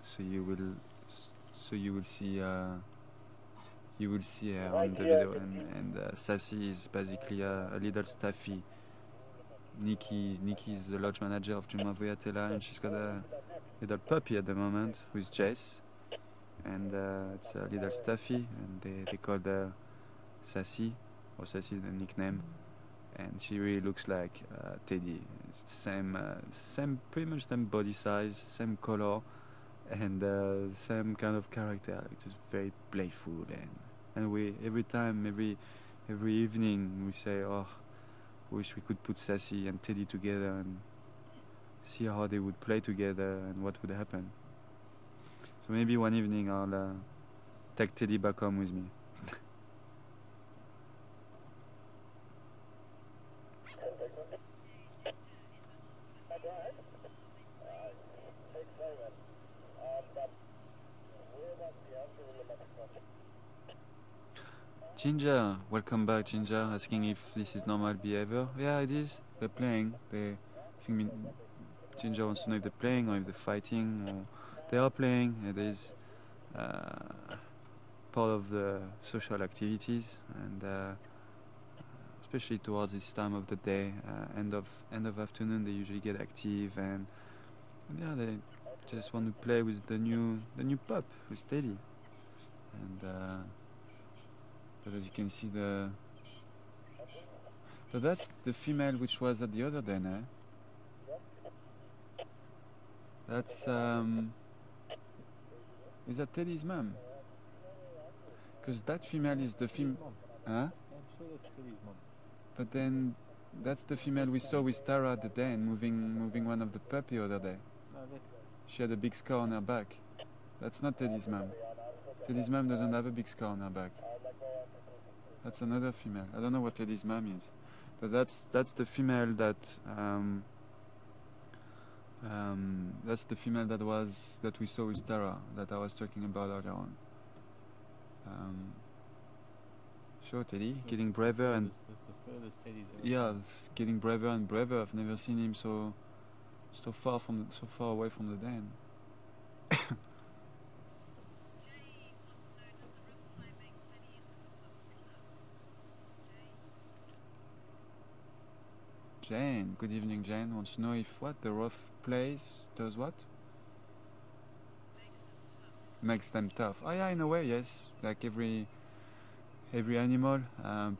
So you will see her on the video, and Sassy is basically a little staffy. Nikki is the lodge manager of Juma Voyatela, and she's got a little puppy at the moment with Jess, and it's a little staffy, and they called her Sassy, or Sassy the nickname, and she really looks like Teddy. Same, pretty much same body size, same color, and same kind of character, like just very playful, and we every evening we say, oh, wish we could put Sassy and Teddy together and see how they would play together and what would happen. So maybe one evening I'll take Teddy back home with me. Ginger, welcome back, Ginger. Asking if this is normal behavior. Yeah, it is. They're playing. Ginger wants to know if they're playing or if they're fighting. Or they are playing. It is part of the social activities, and especially towards this time of the day, end of afternoon, they usually get active, and yeah, they just want to play with the new pup, with Teddy, and. But as you can see, so that's the female which was at the other den, eh? That's is that Teddy's mum? Because that female is the female, huh? I'm sure that's Teddy's mom. But then That's the female we saw with Tara the day and moving one of the puppy the other day. No, that, She had a big scar on her back. That's not Teddy's mom. Teddy's mom doesn't have a big scar on her back. That's another female. I don't know what Teddy's mom is, but that's the female that that's the female that we saw with Tara that I was talking about earlier on. Sure, Teddy, getting braver and that's the furthest Teddy's ever yeah, come. it's getting braver and braver. I've never seen him so far away from the den. Jane, good evening, Jane. Wants to know if what the rough plays does what? Makes them tough. Oh yeah, in a way, yes. Like every animal,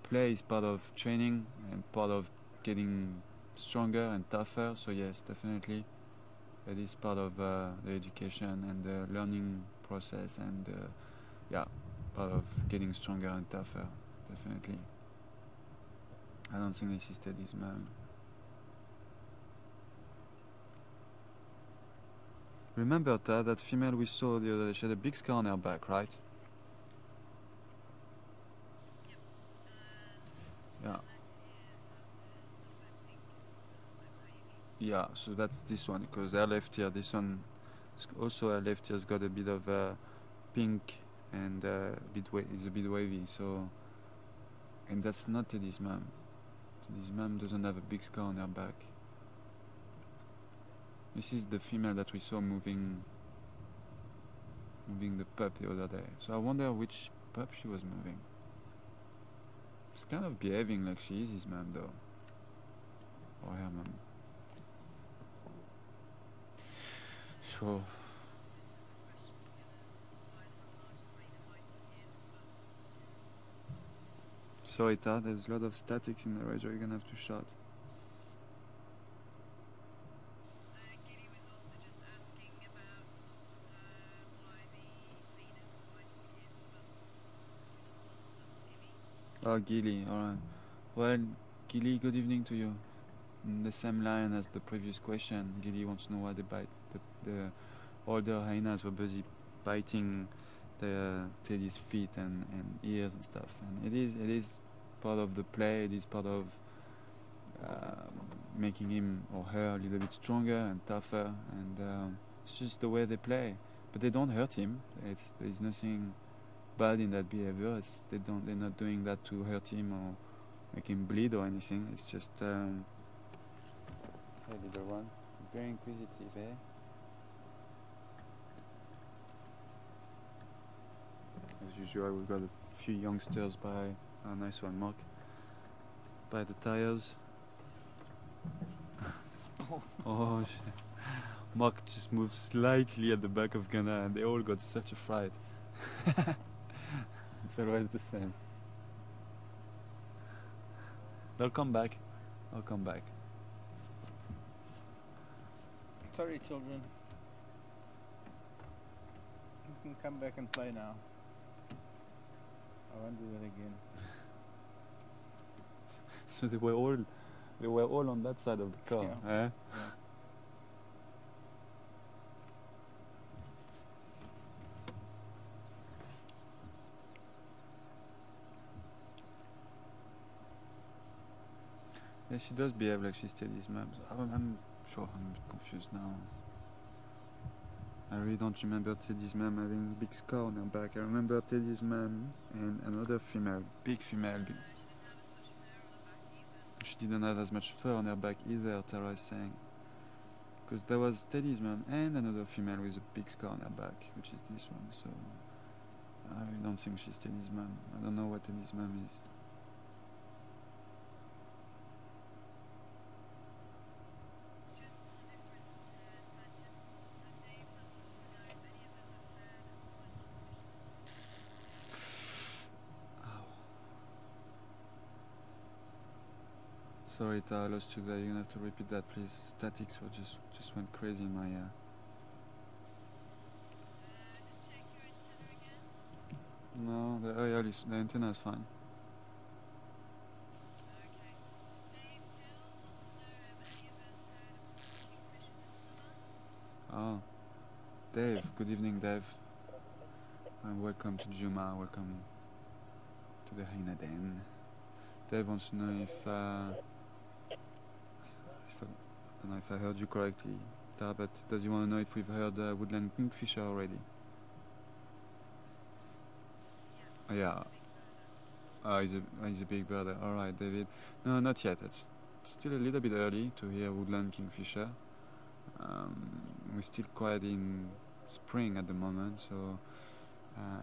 play is part of training and part of getting stronger and tougher. So yes, definitely, it is part of the education and the learning process, and yeah, part of getting stronger and tougher. Definitely. I don't think this is Teddy's mom. Remember that female we saw the other day, she had a big scar on her back, right? Yeah. Yeah, so that's this one, because her left ear, this one, also her left ear's got a bit of pink and is a bit wavy, so, and that's not Teddy's mom. Teddy's mom doesn't have a big scar on her back. This is the female that we saw moving the pup the other day. So I wonder which pup she was moving. She's kind of behaving like she is his mom though. Or her mom. Sure. Sorry Ta, there's a lot of statics in the radio, you're gonna have to shout. Oh, Gilly, alright. Well, Gilly, good evening to you. In the same line as the previous question, Gilly wants to know why they bite. The older hyenas were busy biting Teddy's feet and ears and stuff. And it is part of the play, it is part of making him or her a little bit stronger and tougher. And it's just the way they play. But they don't hurt him. There's nothing bad in that behavior. They're not doing that to hurt him or make him bleed or anything. It's just hey little one, very inquisitive, eh? As usual, we've got a few youngsters by nice one, Mark, by the tires. Oh shit. Mark just moved slightly at the back of Ghana and they all got such a fright. It's always the same. They'll come back. I'll come back. Sorry, children. You can come back and play now. I won't do that again. So they were all on that side of the car, Yeah. eh? Yeah. Yeah, she does behave like she's Teddy's mom. I'm sure I'm a bit confused now. I really don't remember Teddy's mom having a big scar on her back. I remember Teddy's mom and another female, big female. She didn't have as much fur on her back either, Tara is saying. Because there was Teddy's mom and another female with a big scar on her back, which is this one. So I really don't think she's Teddy's mom. I don't know what Teddy's mom is. Sorry, Ta, I lost you there. You're gonna have to repeat that, please. Statics or just went crazy in my ear. No, the antenna is fine. Dave. Good evening, Dave. And welcome to Juma. Welcome to the Hyena Den. Dave wants to know if I don't know if I heard you correctly, but does he want to know if we've heard woodland kingfisher already? Yeah. He's a big bird. All right, David. No, not yet. It's still a little bit early to hear woodland kingfisher. We're still quite in spring at the moment, so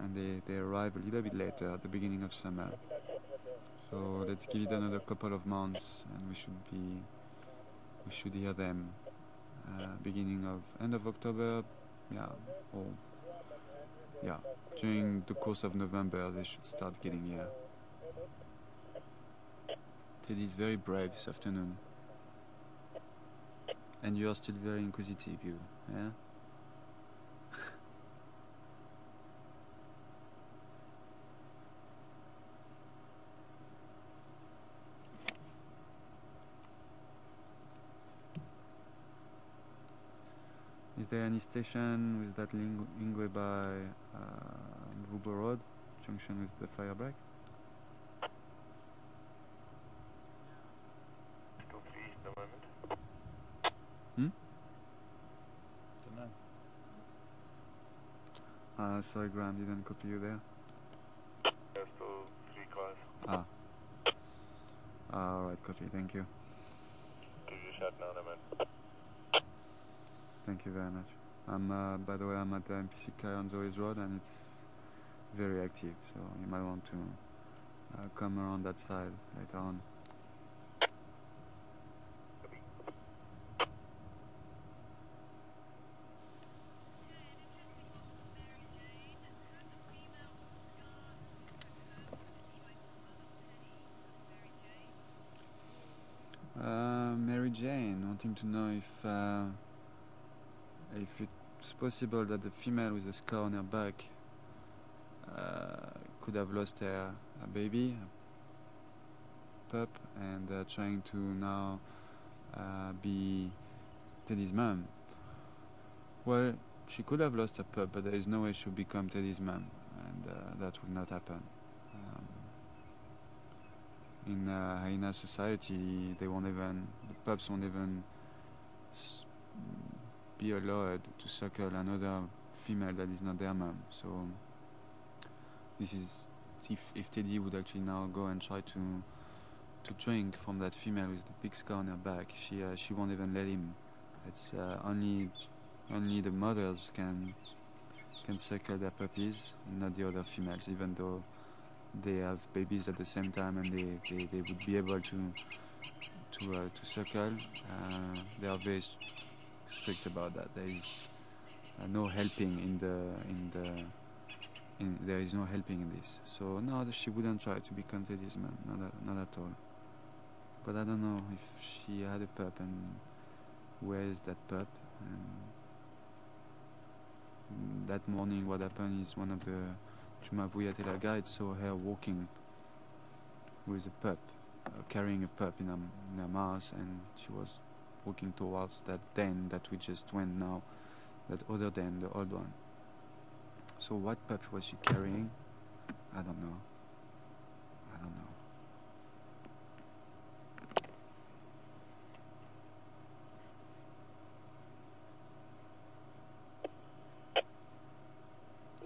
and they arrive a little bit later at the beginning of summer. So let's give it another couple of months, and we should hear them end of October, during the course of November they should start getting here. Teddy's very brave this afternoon. And you are still very inquisitive, you, yeah? Is there any station with that Lingwe by Vubo Road, junction with the fire break? Sorry, Graham, didn't copy you there. There's still 3 cars. Alright, copy, thank you. Give you a shot now, man. Thank you very much. By the way, I'm at the MPC Car on Zoe's Road, and it's very active, so you might want to come around that side later on. Mary Jane wanting to know if it's possible that the female with a scar on her back could have lost her baby, a pup, and trying to now be Teddy's mom. Well, she could have lost her pup, but there is no way she'll become Teddy's mom, and that will not happen. In Hyena society, the pups won't even be allowed to suckle another female that is not their mom. So this is if Teddy would actually now go and try to drink from that female with the big scar on her back, she won't even let him. It's only the mothers can suckle their puppies, and not the other females, even though they have babies at the same time, and they would be able to suckle. They are very strict about that. There is no helping there is no helping in this. So no, she wouldn't try to become Teddy's mom, not at all. But I don't know if she had a pup, and where is that pup? And that morning, what happened is one of the Juma Vuyatela guides saw her walking with a pup, carrying a pup in her mouth, and she was walking towards that den that we just went now, that other den, the old one. So what pup was she carrying? I don't know.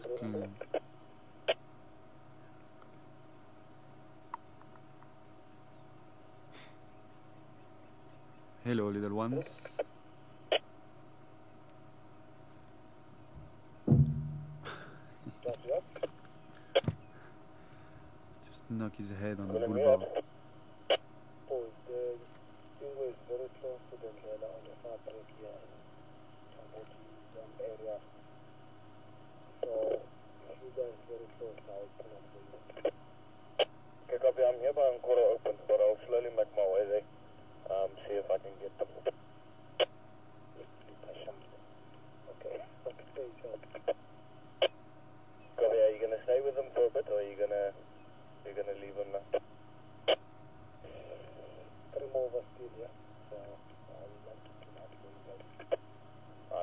Okay. Hello, little ones. Just knock his head on the bullbar. Oh, the English is very close to the Karula on the far break here in area. So, if you guys very close now, it's not for you. Okay, copy. I'm here by Ankara open, but I'll slowly make my way there. See if I can get them. Okay. Copy. Are you gonna stay with them for a bit, or are you gonna leave them now? 3 more of us still here, so I'll like to keep out with you guys.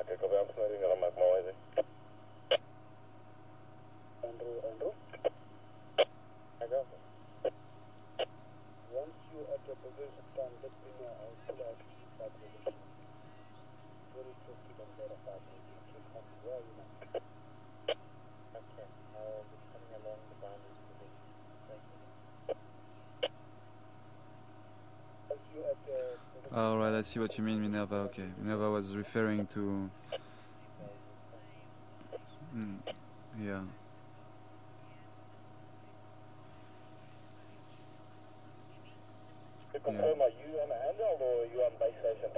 Okay, copy. I'm slowly gonna make my way there. I see what you mean, Minerva. Okay, Minerva was referring to. Yeah. To confirm, are you on a handheld or are you on base station?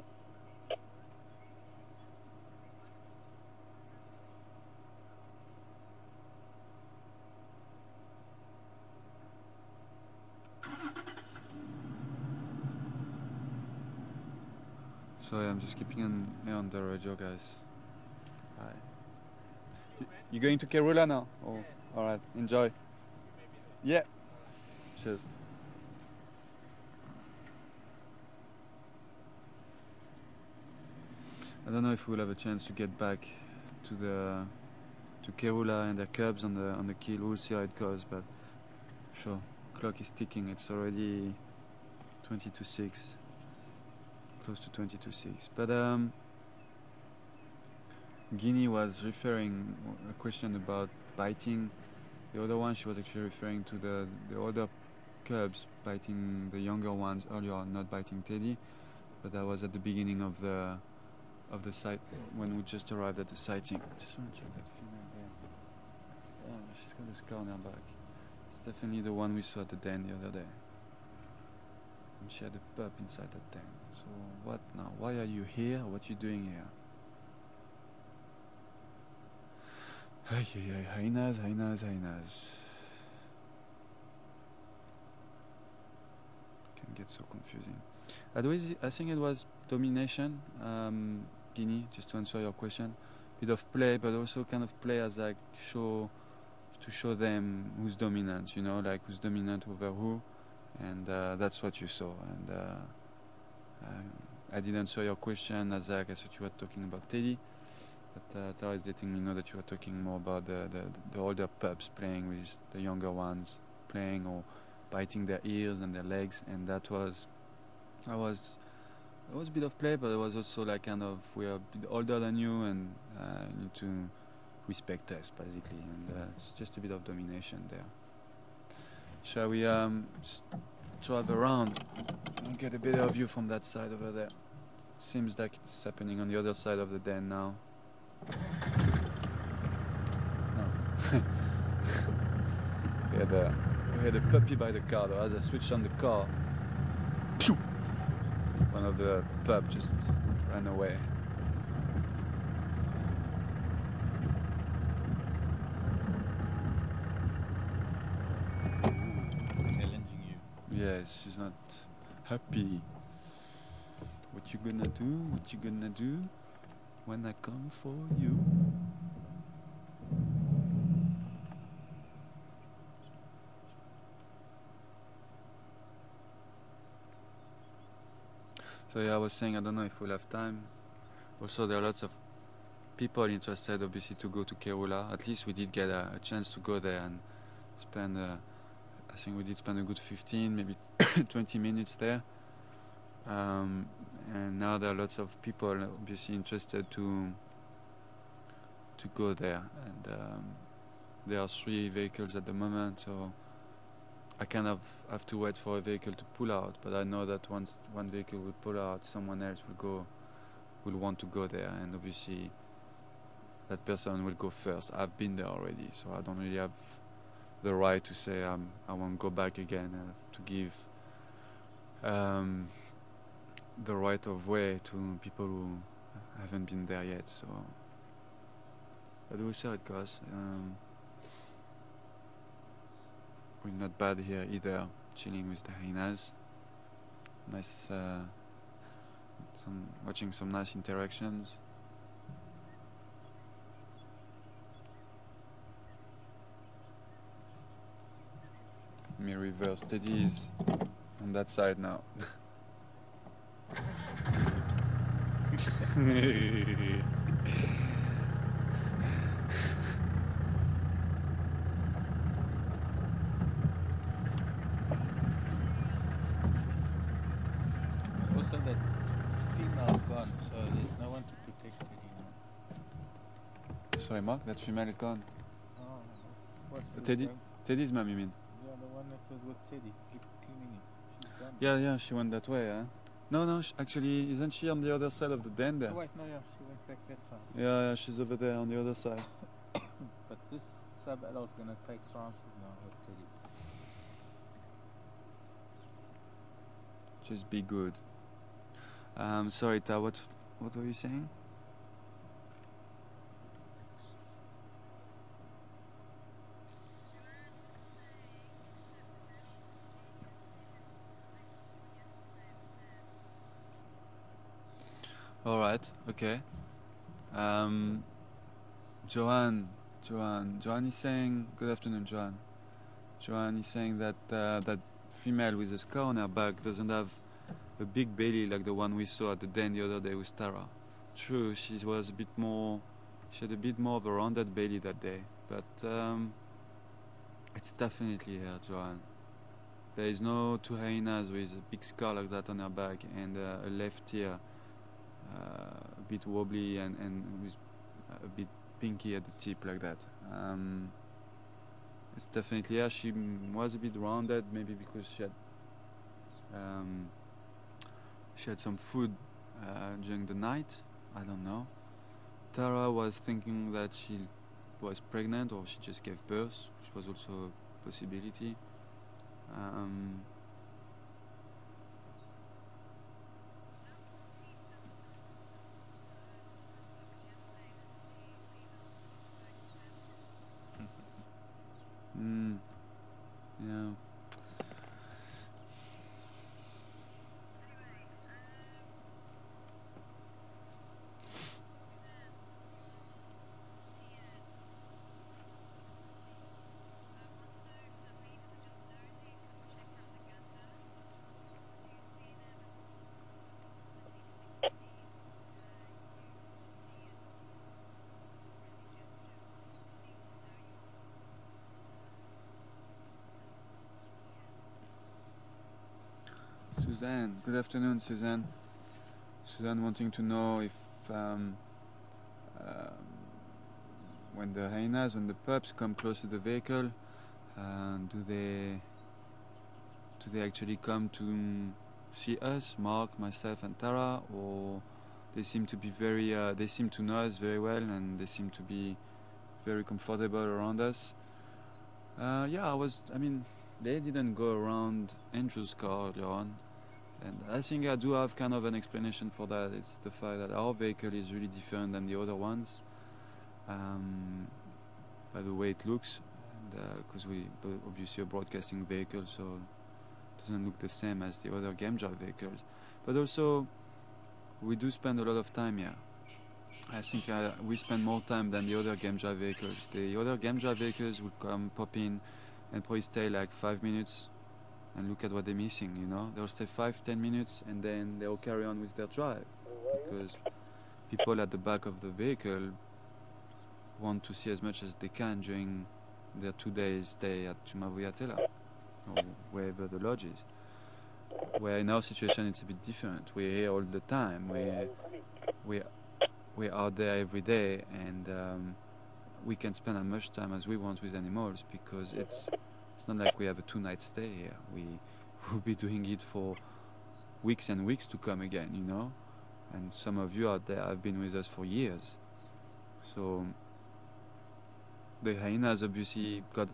Sorry, I'm just keeping an ear on the radio, guys. Hi. You going to Karula now? Oh, all right. Enjoy. Yeah. Cheers. I don't know if we'll have a chance to get back to Karula and their cubs on the kill. We'll see how it goes, but sure. Clock is ticking. It's already 20 to 6. Close to 20 to 6. But Guinea was referring a question about biting. The other one, she was actually referring to the older cubs biting the younger ones earlier, not biting Teddy. But that was at the beginning of the site when we just arrived at the sighting. Just want to check that female there. Oh, she's got a scar on her back. It's definitely the one we saw at the den the other day. And she had a pup inside the den. So what now? Why are you here? What are you doing here? Hyenas. Can get so confusing. I think it was domination, Guinea, just to answer your question. Bit of play, but also kind of play as like to show them who's dominant, you know, like who's dominant over who. And that's what you saw. And I did answer your question as I guess what you were talking about Teddy, but Tara is letting me know that you were talking more about the older pups playing with the younger ones, playing or biting their ears and their legs, and it was a bit of play, but it was also like kind of we are a bit older than you and you need to respect us basically, and it's just a bit of domination there. Shall we drive around and get a better view from that side over there? Seems like it's happening on the other side of the den now. No. we had a puppy by the car though. As I switched on the car, phew, one of the pup just ran away. Yes, she's not happy. What you gonna do? What you gonna do when I come for you? So yeah, I was saying I don't know if we'll have time. Also, there are lots of people interested, obviously, to go to Karula. At least we did get a chance to go there and spend. I think we did spend a good 15, maybe 20 minutes there. And now there are lots of people obviously interested to go there. And there are 3 vehicles at the moment, so I kind of have to wait for a vehicle to pull out. But I know that once one vehicle will pull out, someone else will want to go there, and obviously that person will go first. I've been there already, so I don't really have the right to say I won't go back again. I have to give the right of way to people who haven't been there yet. So, but we'll see how it goes. We're not bad here either. Chilling with the hyenas. Nice. Watching some nice interactions. Let me reverse. Teddy is on that side now. Also, that female's gone, so there's no one to protect Teddy now. Sorry, Mark, that female is gone. Oh, what's Teddy's mom, you mean? Yeah, the one that was with Teddy, keep cleaning it. She's gone. Yeah, she went that way, huh? No, no, actually, isn't she on the other side of the den there? Oh, wait, no, yeah, she went back that side. Yeah, she's over there on the other side. But this sub-adult's gonna take chances now, I'll tell you. Just be good. Sorry, Ta, what were you saying? All right, okay. Joanne is saying, good afternoon, Joanne. Joanne is saying that that female with a scar on her back doesn't have a big belly like the one we saw at the den the other day with Tara. True, she had a bit more of a rounded belly that day, but it's definitely her, Joanne. There is no two hyenas with a big scar like that on her back and a left ear a bit wobbly and with a bit pinky at the tip like that. It's definitely her. She was a bit rounded, maybe because she had some food during the night. I don't know. Tara was thinking that she was pregnant or she just gave birth, which was also a possibility. Yeah. Suzanne, good afternoon, Suzanne. Suzanne wanting to know if when the hyenas, when the pups come close to the vehicle, do they actually come to see us, Mark, myself, and Tara, or they seem to be they seem to know us very well, and they seem to be very comfortable around us. They didn't go around Andrew's car earlier on. And I think I do have kind of an explanation for that. It's the fact that our vehicle is really different than the other ones, by the way it looks, because we obviously a broadcasting vehicle, so it doesn't look the same as the other game drive vehicles. But also, we do spend a lot of time here. I think we spend more time than the other game drive vehicles. The other game drive vehicles would come, pop in, and probably stay like 5 minutes. And look at what they're missing, you know. They'll stay 5-10 minutes and then they'll carry on with their drive, because people at the back of the vehicle want to see as much as they can during their 2 days stay at Chumavuyatela or wherever the lodge is. Where in our situation it's a bit different. We're here all the time. We're out there every day, and we can spend as much time as we want with animals, because it's not like we have a 2-night stay here. We will be doing it for weeks and weeks to come again, you know. And some of you out there have been with us for years. So the hyenas obviously got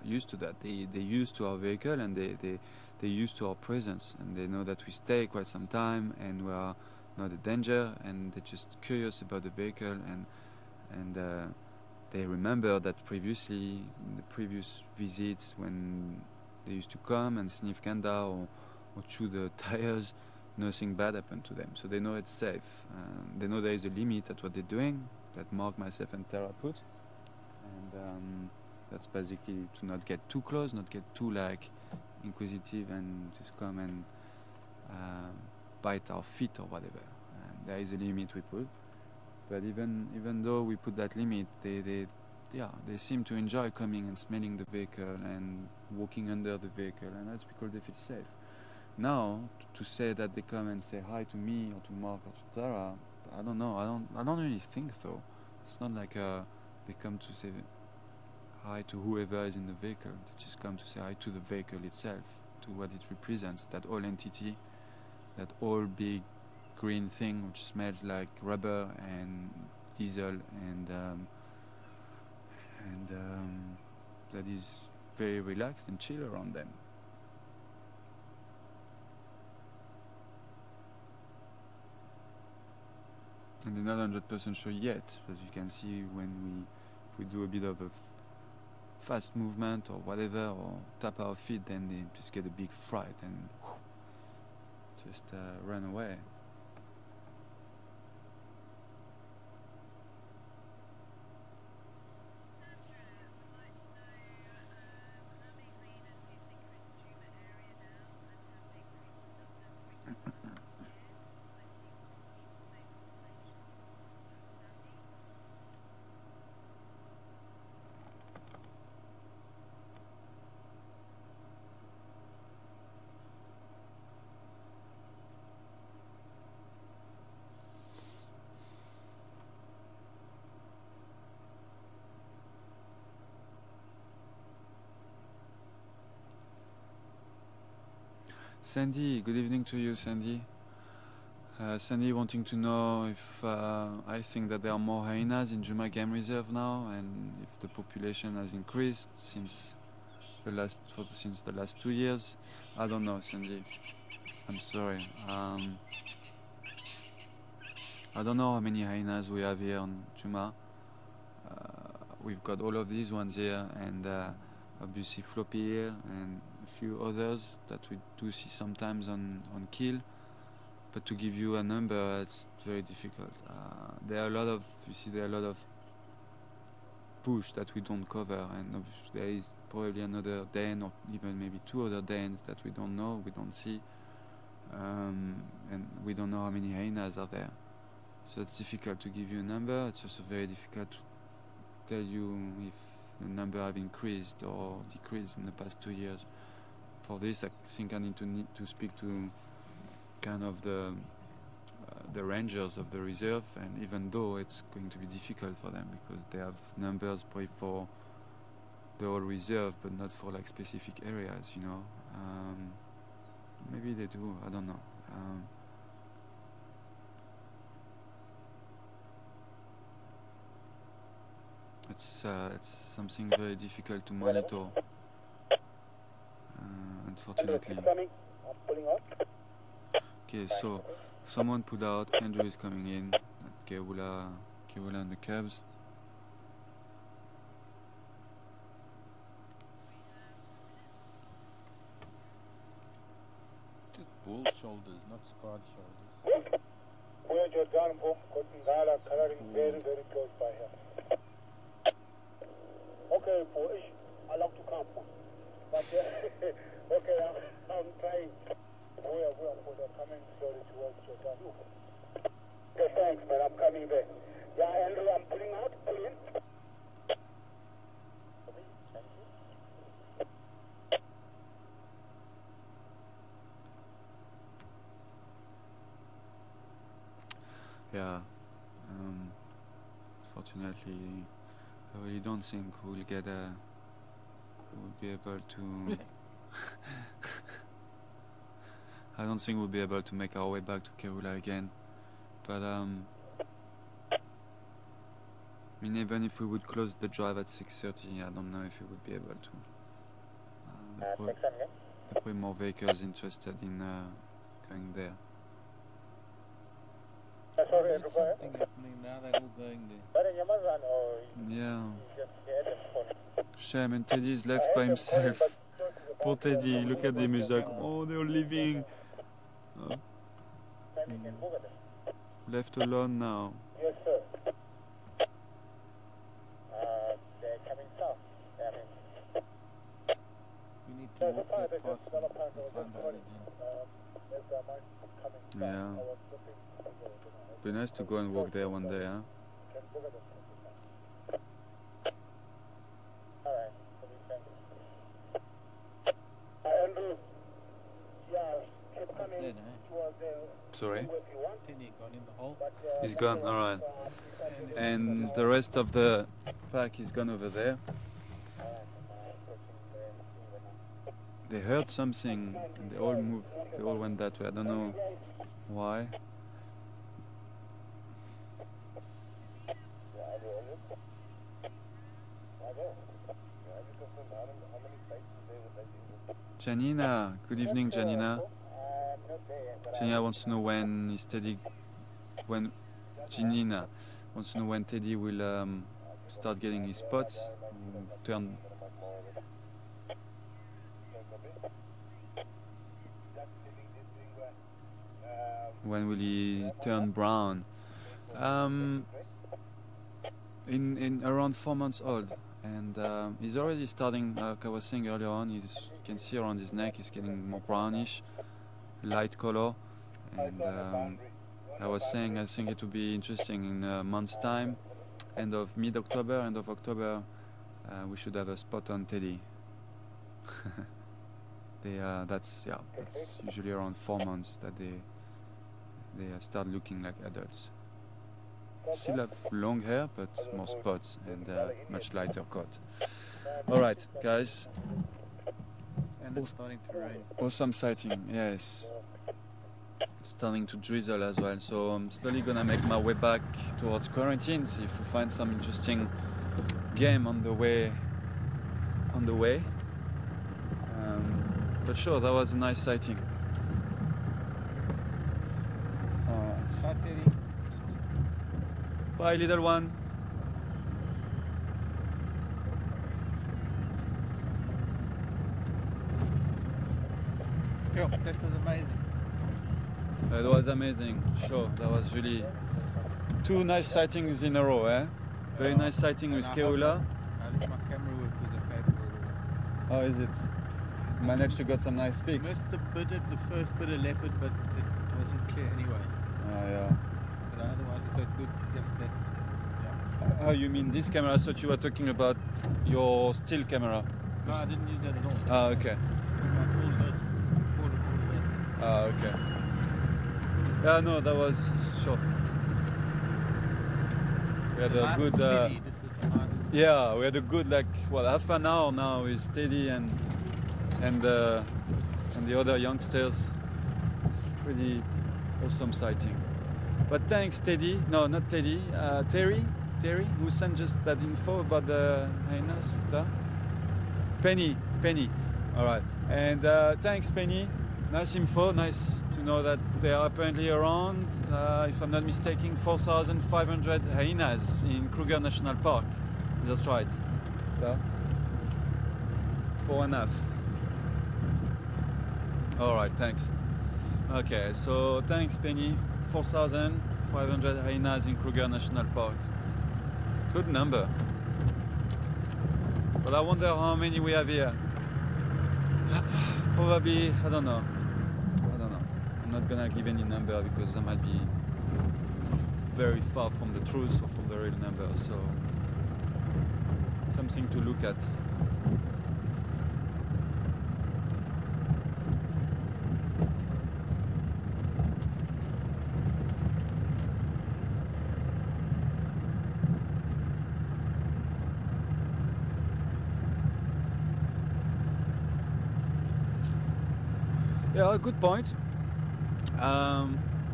used to that. They're used to our vehicle, and they're used to our presence, and they know that we stay quite some time and we are not a danger, and they're just curious about the vehicle, and they remember that previously, in the previous visits, when they used to come and sniff Kanda or chew the tires, nothing bad happened to them. So they know it's safe. They know there is a limit at what they're doing, that Mark, myself, and Tara put. And that's basically to not get too close, not get too inquisitive, and just come and bite our feet or whatever. And there is a limit we put. But even though we put that limit, they seem to enjoy coming and smelling the vehicle and walking under the vehicle, and that's because they feel safe. Now, to say that they come and say hi to me or to Mark or to Tara, I don't know. I don't really think so. It's not like they come to say hi to whoever is in the vehicle. They just come to say hi to the vehicle itself, to what it represents, that whole entity, that old big green thing which smells like rubber and diesel, and that is very relaxed and chill around them. And they're not 100% sure yet, as you can see when we do a bit of a fast movement or whatever, or tap our feet, then they just get a big fright and just run away. Sandy, good evening to you, Sandy. Sandy wanting to know if I think that there are more hyenas in Juma Game Reserve now, and if the population has increased since the last 2 years. I don't know, Sandy. I'm sorry. I don't know how many hyenas we have here on Juma. We've got all of these ones here, and obviously Floppy here, and a few others that we do see sometimes on kill. But to give you a number, it's very difficult. There are a lot of bush that we don't cover, and there is probably another den, or even maybe 2 other dens that we don't know, we don't see, and we don't know how many hyenas are there. So it's difficult to give you a number. It's also very difficult to tell you if the number have increased or decreased in the past 2 years. For this, I think I need to speak to kind of the rangers of the reserve, and even though it's going to be difficult for them because they have numbers probably for the whole reserve, but not for like specific areas, you know. Maybe they do, I don't know. It's something very difficult to monitor, unfortunately. Okay, so someone put out, Andrew is coming in, at Karula and the Cubs. Just bull shoulders, not scarred shoulders. Very, very close by here. Okay, boy, I love to come. But, okay, I'm trying. They're coming slowly towards your gun. Okay, thanks, man. I'm coming back. Yeah, Andrew, I'm pulling out. Pull in. Yeah, fortunately, I really don't think we'll be able to. I don't think we'll be able to make our way back to Karula again. But I mean, even if we would close the drive at 6:30, I don't know if we would be able to. There are probably more vehicles interested in going there. There's something happening now, they're all going there. Yeah. Shame, and Teddy is left by himself. Poor Teddy, look at him, he's like, oh, they're leaving. Left alone now. Yes, sir. They're coming south. We need to walk that past them and find out again. Yeah. Be nice to go and walk there one day, huh? Andrew, yeah, keep coming Dead, Sorry? Teddy gone in the hole. He's gone, alright. And the rest of the pack is gone over there. they heard something and they all moved, they all went that way. I don't know why. Janina, good evening, Janina. Janina wants to know when is Teddy, when Janina wants to know when Teddy will start getting his spots, turn. When will he turn brown? In around 4 months old, and he's already starting. Like I was saying earlier on, you can see around his neck he's getting more brownish, light color, and I was saying I think it would be interesting in a month's time, mid-October, end of October, we should have a spot on Teddy. That's usually around 4 months that they start looking like adults. Still have long hair, but more spots and much lighter coat. All right, guys. And it's starting to rain. Awesome sighting, yes. Starting to drizzle as well. So I'm slowly gonna make my way back towards quarantine. See if we find some interesting game on the way. But sure, that was a nice sighting. Bye, Teddy. Bye, little one. Yo, that was amazing. It was amazing. Sure, that was really 2 nice sightings in a row, eh? Very nice sighting with Karula. I think my camera work was okay for it all. How is it? Managed to get some nice pics. Missed the first bit of leopard, but it wasn't clear anyway. Yeah. But otherwise it got good. Yes, that's, yeah. How you mean this camera? I thought you were talking about your still camera. No, I didn't use that at all. Ah, okay. All this. Ah, okay. Yeah, no, that was sure. We had a good. This is nice. Yeah, we had a good half an hour now with Teddy and the other youngsters. Pretty awesome sighting. But thanks, Teddy. No, not Teddy. Terry, who sent just that info about the Hyena stuff. Penny. All right. And thanks, Penny. Nice info. Nice to know that they are apparently around, if I'm not mistaken, 4,500 hyenas in Kruger National Park. That's right. So, 4.5. All right. Thanks. Okay. So thanks, Penny. 4,500 hyenas in Kruger National Park. Good number. But I wonder how many we have here. Probably, I don't know. I'm not gonna give any number because that might be very far from the truth or from the real number. So something to look at. Yeah, good point.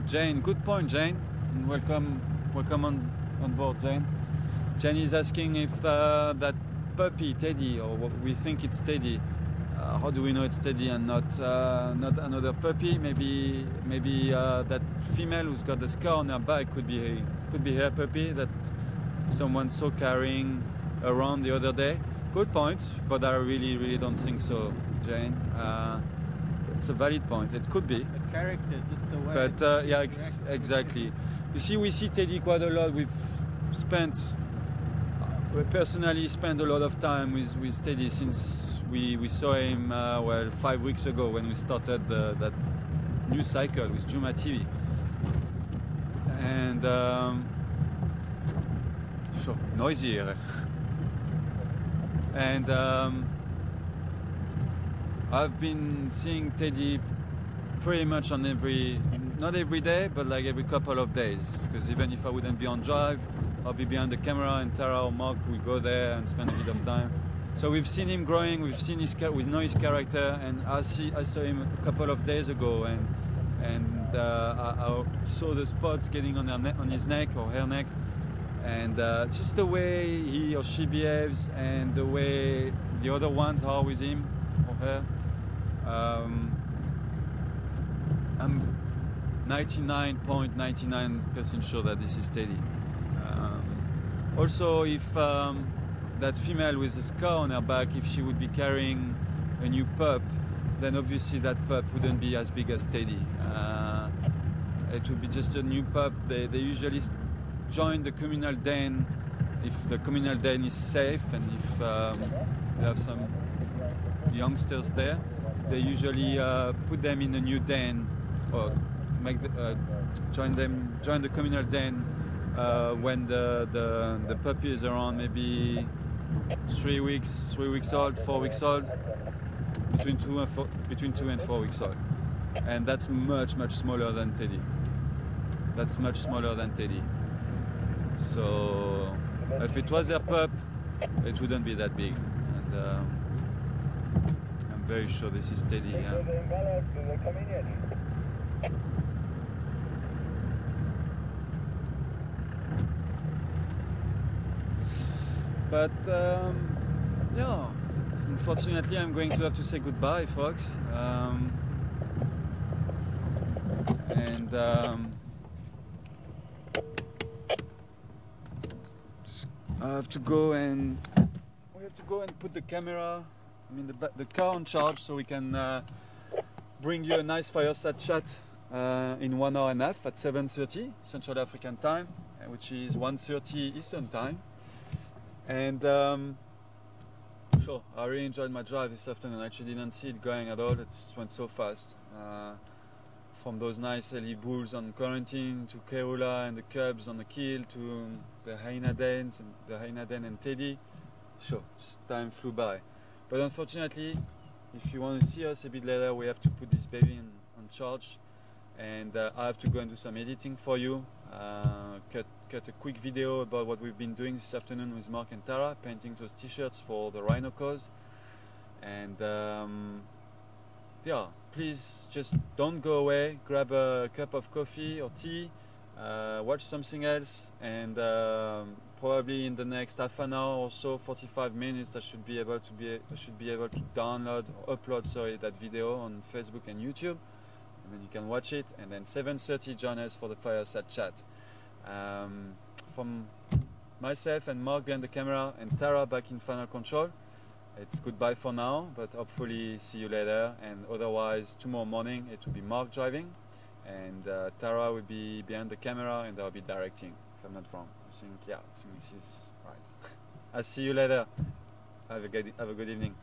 Jane, good point, Jane. And welcome on board, Jane. Jane is asking if that puppy, Teddy, or what we think it's Teddy. How do we know it's Teddy and not another puppy? Maybe that female who's got the scar on her back could be her puppy that someone saw carrying around the other day. Good point, but I really don't think so, Jane. It's a valid point. It could be. The character, just the way. But yeah, exactly. You see, we see Teddy quite a lot. We personally spent a lot of time with Teddy since we saw him 5 weeks ago when we started that new cycle with Juma TV. And so noisy here. And I've been seeing Teddy pretty much on not every day, but like every couple of days. Because even if I wouldn't be on drive, I'll be behind the camera and Tara or Mark will go there and spend a bit of time. So we've seen him growing, we know his character, and I saw him a couple of days ago, and I saw the spots getting on his neck or her neck, and just the way he or she behaves and the way the other ones are with him or her. I'm 99.99% sure that this is Teddy. Also, if that female with a scar on her back, if she would be carrying a new pup, then obviously that pup wouldn't be as big as Teddy. It would be just a new pup. They usually join the communal den if the communal den is safe, and if they have some youngsters there. They usually put them in a new den, or join the communal den when the puppy is around maybe 3 weeks old, 4 weeks old, between 2 and 4 weeks old, and that's much smaller than Teddy. That's much smaller than Teddy. So if it was their pup, it wouldn't be that big. And I'm very sure this is Teddy. Yeah. But yeah, unfortunately I'm going to have to say goodbye, folks. I have to go and put the camera, the car on charge, so we can bring you a nice Fireside chat in 1 hour and a half at 7:30 Central African time, which is 1:30 Eastern time. And sure, I really enjoyed my drive this afternoon. I actually didn't see it going at all. It went so fast. From those nice early bulls on quarantine to Karula and the cubs on the kill to the Hyena den and Teddy. Sure, just time flew by. But unfortunately, if you want to see us a bit later, we have to put this baby on charge, and I have to go and do some editing for you. Cut a quick video about what we've been doing this afternoon with Mark and Tara, painting those t-shirts for the Rhino cause. And yeah, please just don't go away. Grab a cup of coffee or tea, watch something else, and probably in the next half an hour or so, 45 minutes, I should be able to download or upload that video on Facebook and YouTube, and then you can watch it. And then 7:30, join us for the Fireside chat. From myself and Mark behind the camera and Tara back in final control, it's goodbye for now, but hopefully see you later. And otherwise, tomorrow morning it will be Mark driving, and Tara will be behind the camera, and I'll be directing, if I'm not wrong. I think this is right. I'll see you later. Have a good evening.